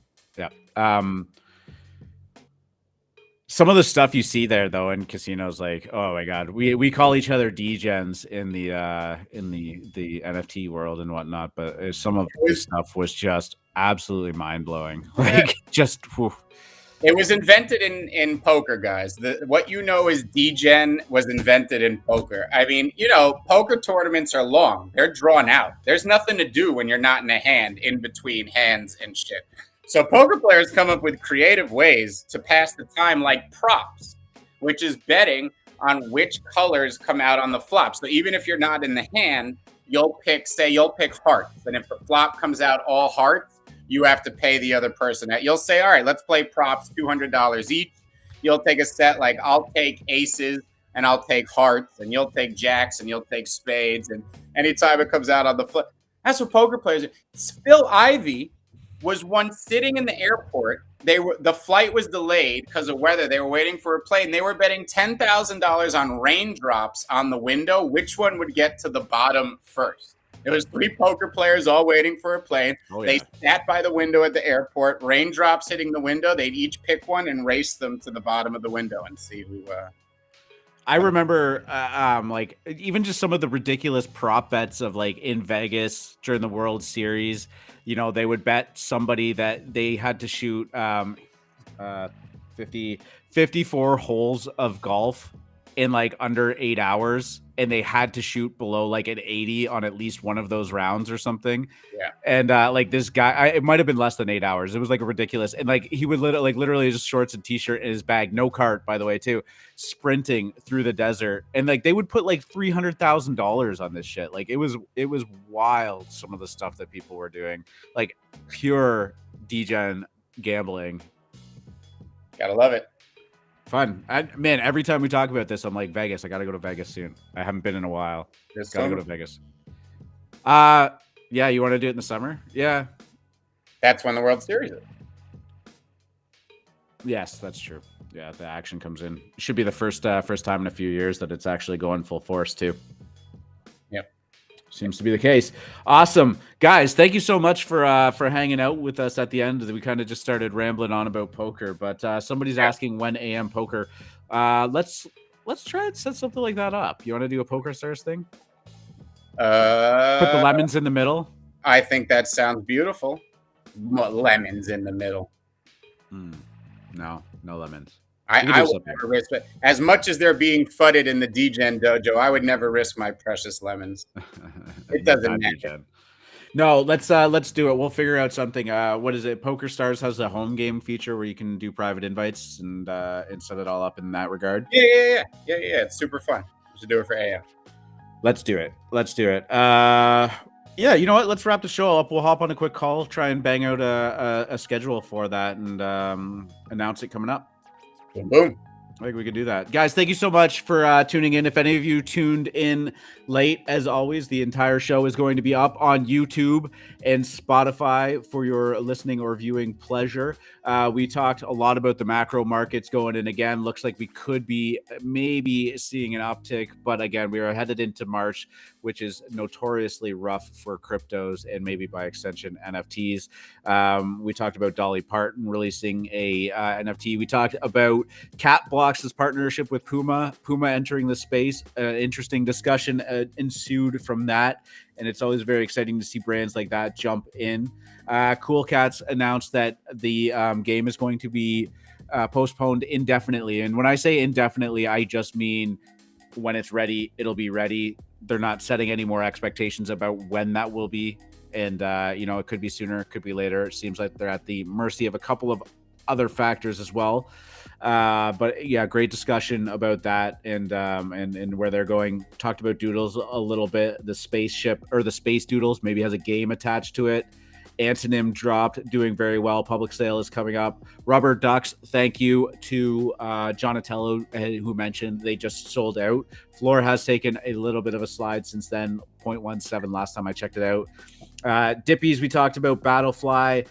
Some of the stuff you see there though in casinos, like, oh my god, we call each other degens in the NFT world and whatnot, but some of the stuff was just absolutely mind blowing. Like, just whew. It was invented in poker, guys. What you know is degen was invented in poker. I mean, poker tournaments are long. They're drawn out. There's nothing to do when you're not in a hand, in between hands and shit. So poker players come up with creative ways to pass the time, like props, which is betting on which colors come out on the flop. So even if you're not in the hand, you'll pick hearts. And if the flop comes out all hearts, you have to pay the other person. You'll say, all right, let's play props, $200 each. You'll take a set like, I'll take aces and I'll take hearts, and you'll take jacks and you'll take spades. And anytime it comes out on the flip, that's what poker players do. Phil Ivey was once sitting in the airport. The flight was delayed because of weather. They were waiting for a plane. They were betting $10,000 on raindrops on the window, which one would get to the bottom first. There was 3 poker players all waiting for a plane. Oh, yeah. They sat by the window at the airport, raindrops hitting the window. They'd each pick one and race them to the bottom of the window and see who. I remember, like, even just some of the ridiculous prop bets of, like, in Vegas during the World Series. They would bet somebody that they had to shoot 54 holes of golf in like under 8 hours, and they had to shoot below like an 80 on at least one of those rounds or something. Yeah. And like this guy, it might have been less than 8 hours. It was like a ridiculous. And like he would literally just shorts and t-shirt in his bag, no cart, by the way, too, sprinting through the desert. And like they would put like $300,000 on this shit. Like it was wild. Some of the stuff that people were doing, like pure degen gambling. Gotta love it. Fun. Man, every time we talk about this, I'm like, Vegas. I got to go to Vegas soon. I haven't been in a while. Got to go to Vegas. Yeah, you want to do it in the summer? Yeah. That's when the World Series is. Yes, that's true. Yeah, the action comes in. It should be the first time in a few years that it's actually going full force, too. Yep. Seems to be the case. Awesome. Guys, thank you so much for hanging out with us at the end. We kind of just started rambling on about poker, but somebody's asking when AM poker. Let's try and set something like that up. You want to do a Poker Stars thing? Put the lemons in the middle. I think that sounds beautiful. Lemons in the middle. No lemons. I would never risk it. As much as they're being fudded in the degen dojo, I would never risk my precious lemons. It doesn't matter. No, let's do it. We'll figure out something. What is it? Poker Stars has a home game feature where you can do private invites and set it all up in that regard. Yeah. It's super fun. We should do it for AM. Let's do it. Yeah, you know what? Let's wrap the show up. We'll hop on a quick call, try and bang out a schedule for that, and announce it coming up. Boom. I think we could do that. Guys, thank you so much for tuning in. If any of you tuned in late, as always, the entire show is going to be up on YouTube and Spotify for your listening or viewing pleasure. We talked a lot about the macro markets going in. Again, looks like we could be maybe seeing an uptick. But again, we are headed into March, which is notoriously rough for cryptos and maybe by extension NFTs. We talked about Dolly Parton releasing a NFT. We talked about CatBlox's partnership with Puma entering the space. Interesting discussion ensued from that, and it's always very exciting to see brands like that jump in. Cool Cats announced that the game is going to be postponed indefinitely, and when I say indefinitely, I just mean when it's ready, it'll be ready. They're not setting any more expectations about when that will be, and it could be sooner, it could be later. It seems like they're at the mercy of a couple of other factors as well. But yeah, great discussion about that and where they're going. Talked about Doodles a little bit. The spaceship or the space Doodles maybe has a game attached to it. Antonym dropped, doing very well. Public sale is coming up. Rubber Ducks, thank you to Jonatello, who mentioned they just sold out. Floor has taken a little bit of a slide since then, 0.17 last time I checked it out. Dippies, we talked about Battlefly.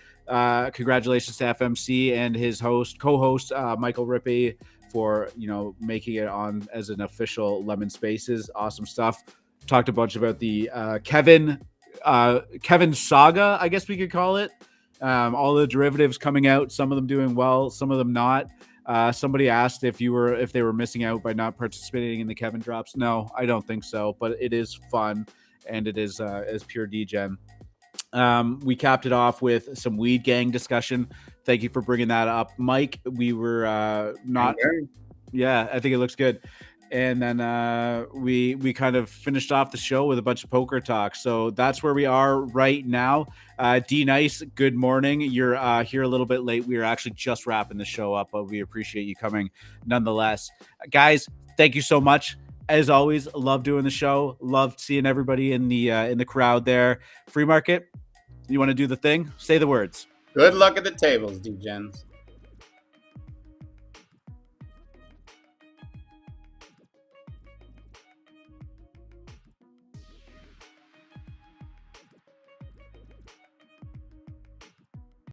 Congratulations to FMC and his co-host Michael Rippey for making it on as an official Lemon Spaces. Awesome stuff. Talked a bunch about the Kevin saga, I guess we could call it. All the derivatives coming out, some of them doing well, some of them not. Somebody asked if they were missing out by not participating in the Kevin drops. No, I don't think so, but it is fun and it is pure degen. We capped it off with some weed gang discussion. Thank you for bringing that up, Mike. We were not. Yeah, I think it looks good. And then we kind of finished off the show with a bunch of poker talk. So that's where we are right now. D Nice, good morning. You're here a little bit late. We are actually just wrapping the show up, but we appreciate you coming nonetheless. Guys, thank you so much. As always, love doing the show. Love seeing everybody in the crowd there. Free market, you want to do the thing? Say the words. Good luck at the tables, D-Gens.